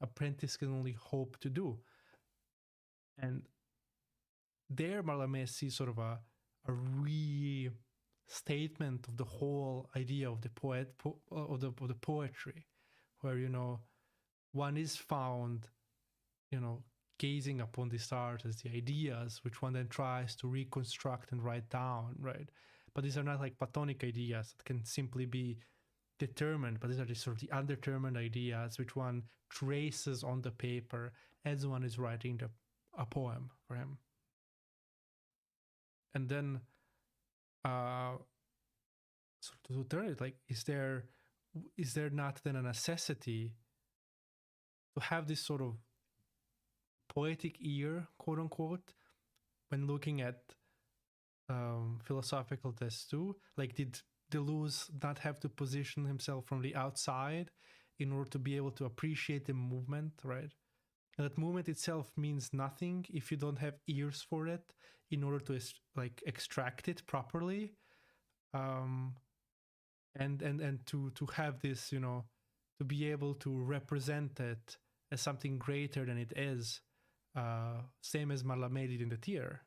apprentice can only hope to do. And there Mallarmé sees sort of a restatement of the whole idea of the of the poetry, where, you know, one is found, you know, gazing upon the stars as the ideas which one then tries to reconstruct and write down, right? But these are not like Platonic ideas that can simply be determined, but these are just sort of the undetermined ideas which one traces on the paper as one is writing a poem for him. And then so to turn it, like, is there not then a necessity to have this sort of poetic ear, quote unquote, when looking at philosophical tests too? Like, did Deleuze not have to position himself from the outside in order to be able to appreciate the movement, right? And that movement itself means nothing if you don't have ears for it in order to like extract it properly, and to have this, you know, to be able to represent it as something greater than it is, same as Mallarmé did in the theater.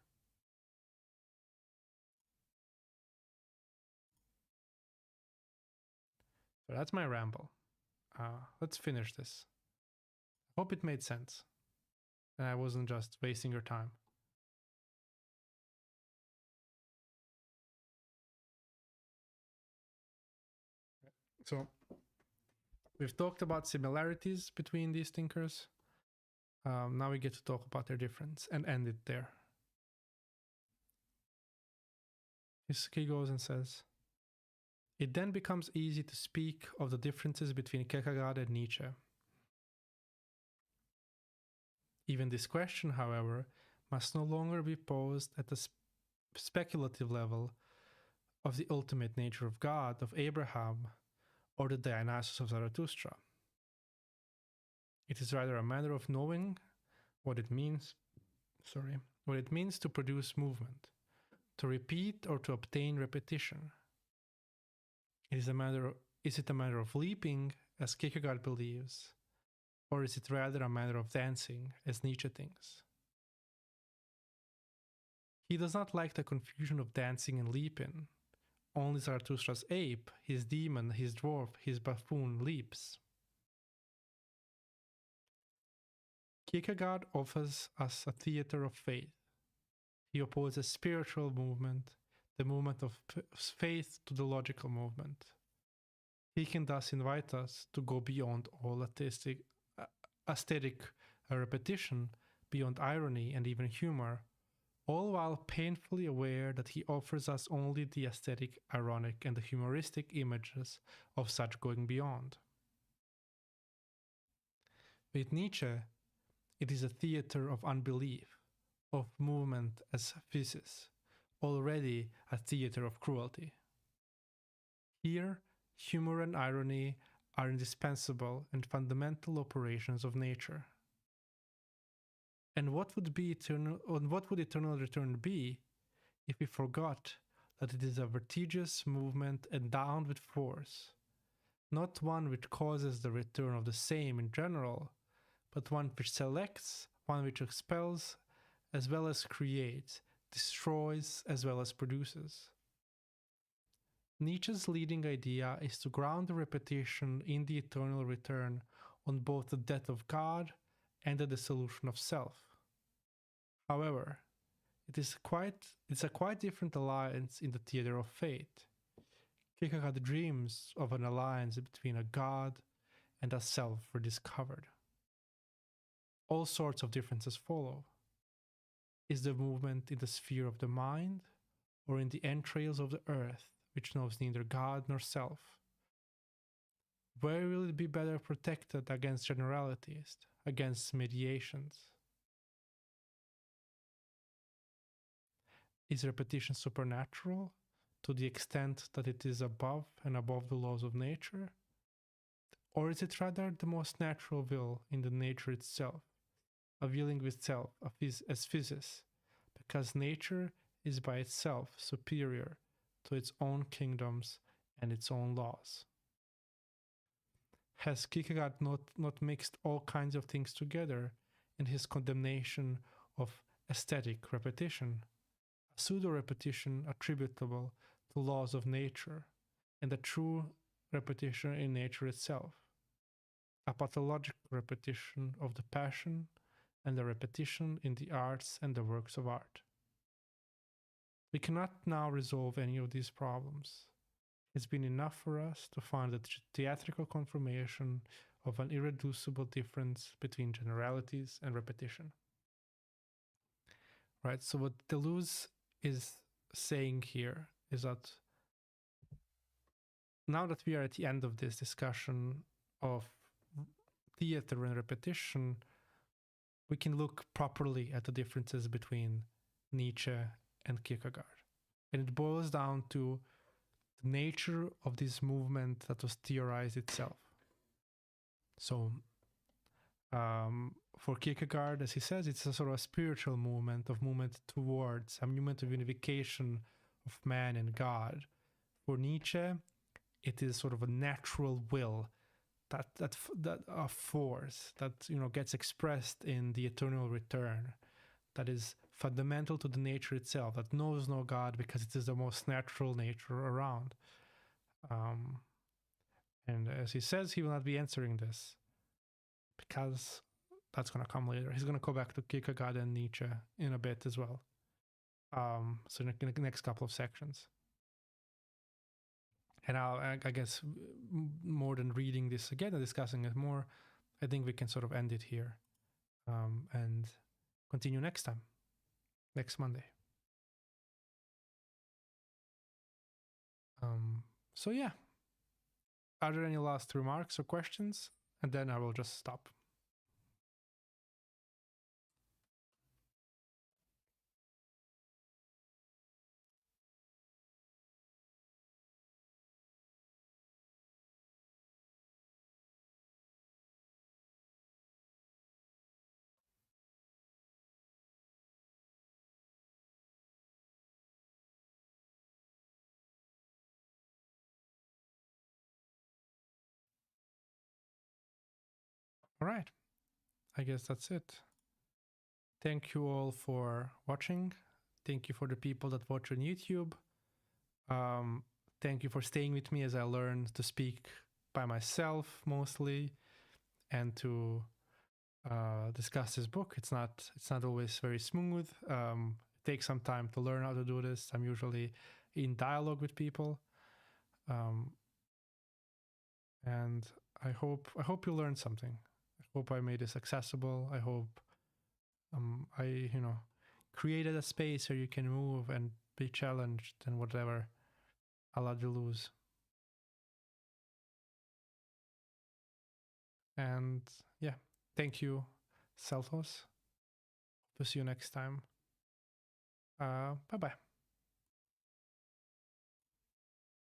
So that's my ramble. Let's finish this. Hope it made sense and I wasn't just wasting your time. So we've talked about similarities between these thinkers. Now we get to talk about their difference and end it there. He goes and says, it then becomes easy to speak of the differences between Kierkegaard and Nietzsche. Even this question, however, must no longer be posed at the speculative level of the ultimate nature of God, of Abraham, or the Dionysus of Zarathustra. It is rather a matter of knowing what it means to produce movement, to repeat or to obtain repetition. Is it a matter of leaping, as Kierkegaard believes, or is it rather a matter of dancing, as Nietzsche thinks? He does not like the confusion of dancing and leaping. Only Zarathustra's ape, his demon, his dwarf, his buffoon leaps. Kierkegaard offers us a theater of faith. He opposes spiritual movement, the movement of faith, to the logical movement. He can thus invite us to go beyond all aesthetic repetition, beyond irony and even humor, all while painfully aware that he offers us only the aesthetic, ironic, and the humoristic images of such going beyond. With Nietzsche, it is a theater of unbelief, of movement as physis, already a theater of cruelty. Here, humor and irony are indispensable and fundamental operations of nature. And what would eternal return be if we forgot that it is a vertiginous movement endowed with force, not one which causes the return of the same in general, but one which selects, one which expels, as well as creates, destroys, as well as produces. Nietzsche's leading idea is to ground the repetition in the eternal return on both the death of God and the dissolution of self. However, it's a quite different alliance in the theater of fate. Kierkegaard dreams of an alliance between a god and a self rediscovered. All sorts of differences follow. Is the movement in the sphere of the mind, or in the entrails of the earth, which knows neither God nor self? Where will it be better protected against generalities, against mediations? Is repetition supernatural to the extent that it is above and above the laws of nature? Or is it rather the most natural will in the nature itself, a willing with self as physis, because nature is by itself superior to its own kingdoms and its own laws? Has Kierkegaard not mixed all kinds of things together in his condemnation of aesthetic repetition, a pseudo-repetition attributable to laws of nature, and a true repetition in nature itself, a pathological repetition of the passion and a repetition in the arts and the works of art? We cannot now resolve any of these problems. It's been enough for us to find the theatrical confirmation of an irreducible difference between generalities and repetition. Right, so what Deleuze is saying here is that now that we are at the end of this discussion of theater and repetition, we can look properly at the differences between Nietzsche and Kierkegaard. And it boils down to the nature of this movement that was theorized itself. So for Kierkegaard, as he says, it's a sort of a spiritual movement towards a movement of unification of man and God. For Nietzsche, it is sort of a natural will, that a force that gets expressed in the eternal return, that is fundamental to the nature itself, that knows no God because it is the most natural nature around. And as he says, he will not be answering this because that's going to come later. He's going to go back to Kierkegaard and Nietzsche in a bit as well. So in the next couple of sections. And I guess more than reading this again and discussing it more, I think we can sort of end it here and continue next time, next Monday. So yeah, are there any last remarks or questions? And then I will just stop. All right, I guess that's it. Thank you all for watching. Thank you for the people that watch on YouTube. Thank you for staying with me as I learned to speak by myself mostly and to discuss this book. It's not always very smooth. It takes some time to learn how to do this. I'm usually in dialogue with people, and I hope you learned something. I hope I made this accessible. I hope I created a space where you can move and be challenged and whatever. A la Deleuze. And yeah, thank you, Seltos. We'll see you next time. Bye bye.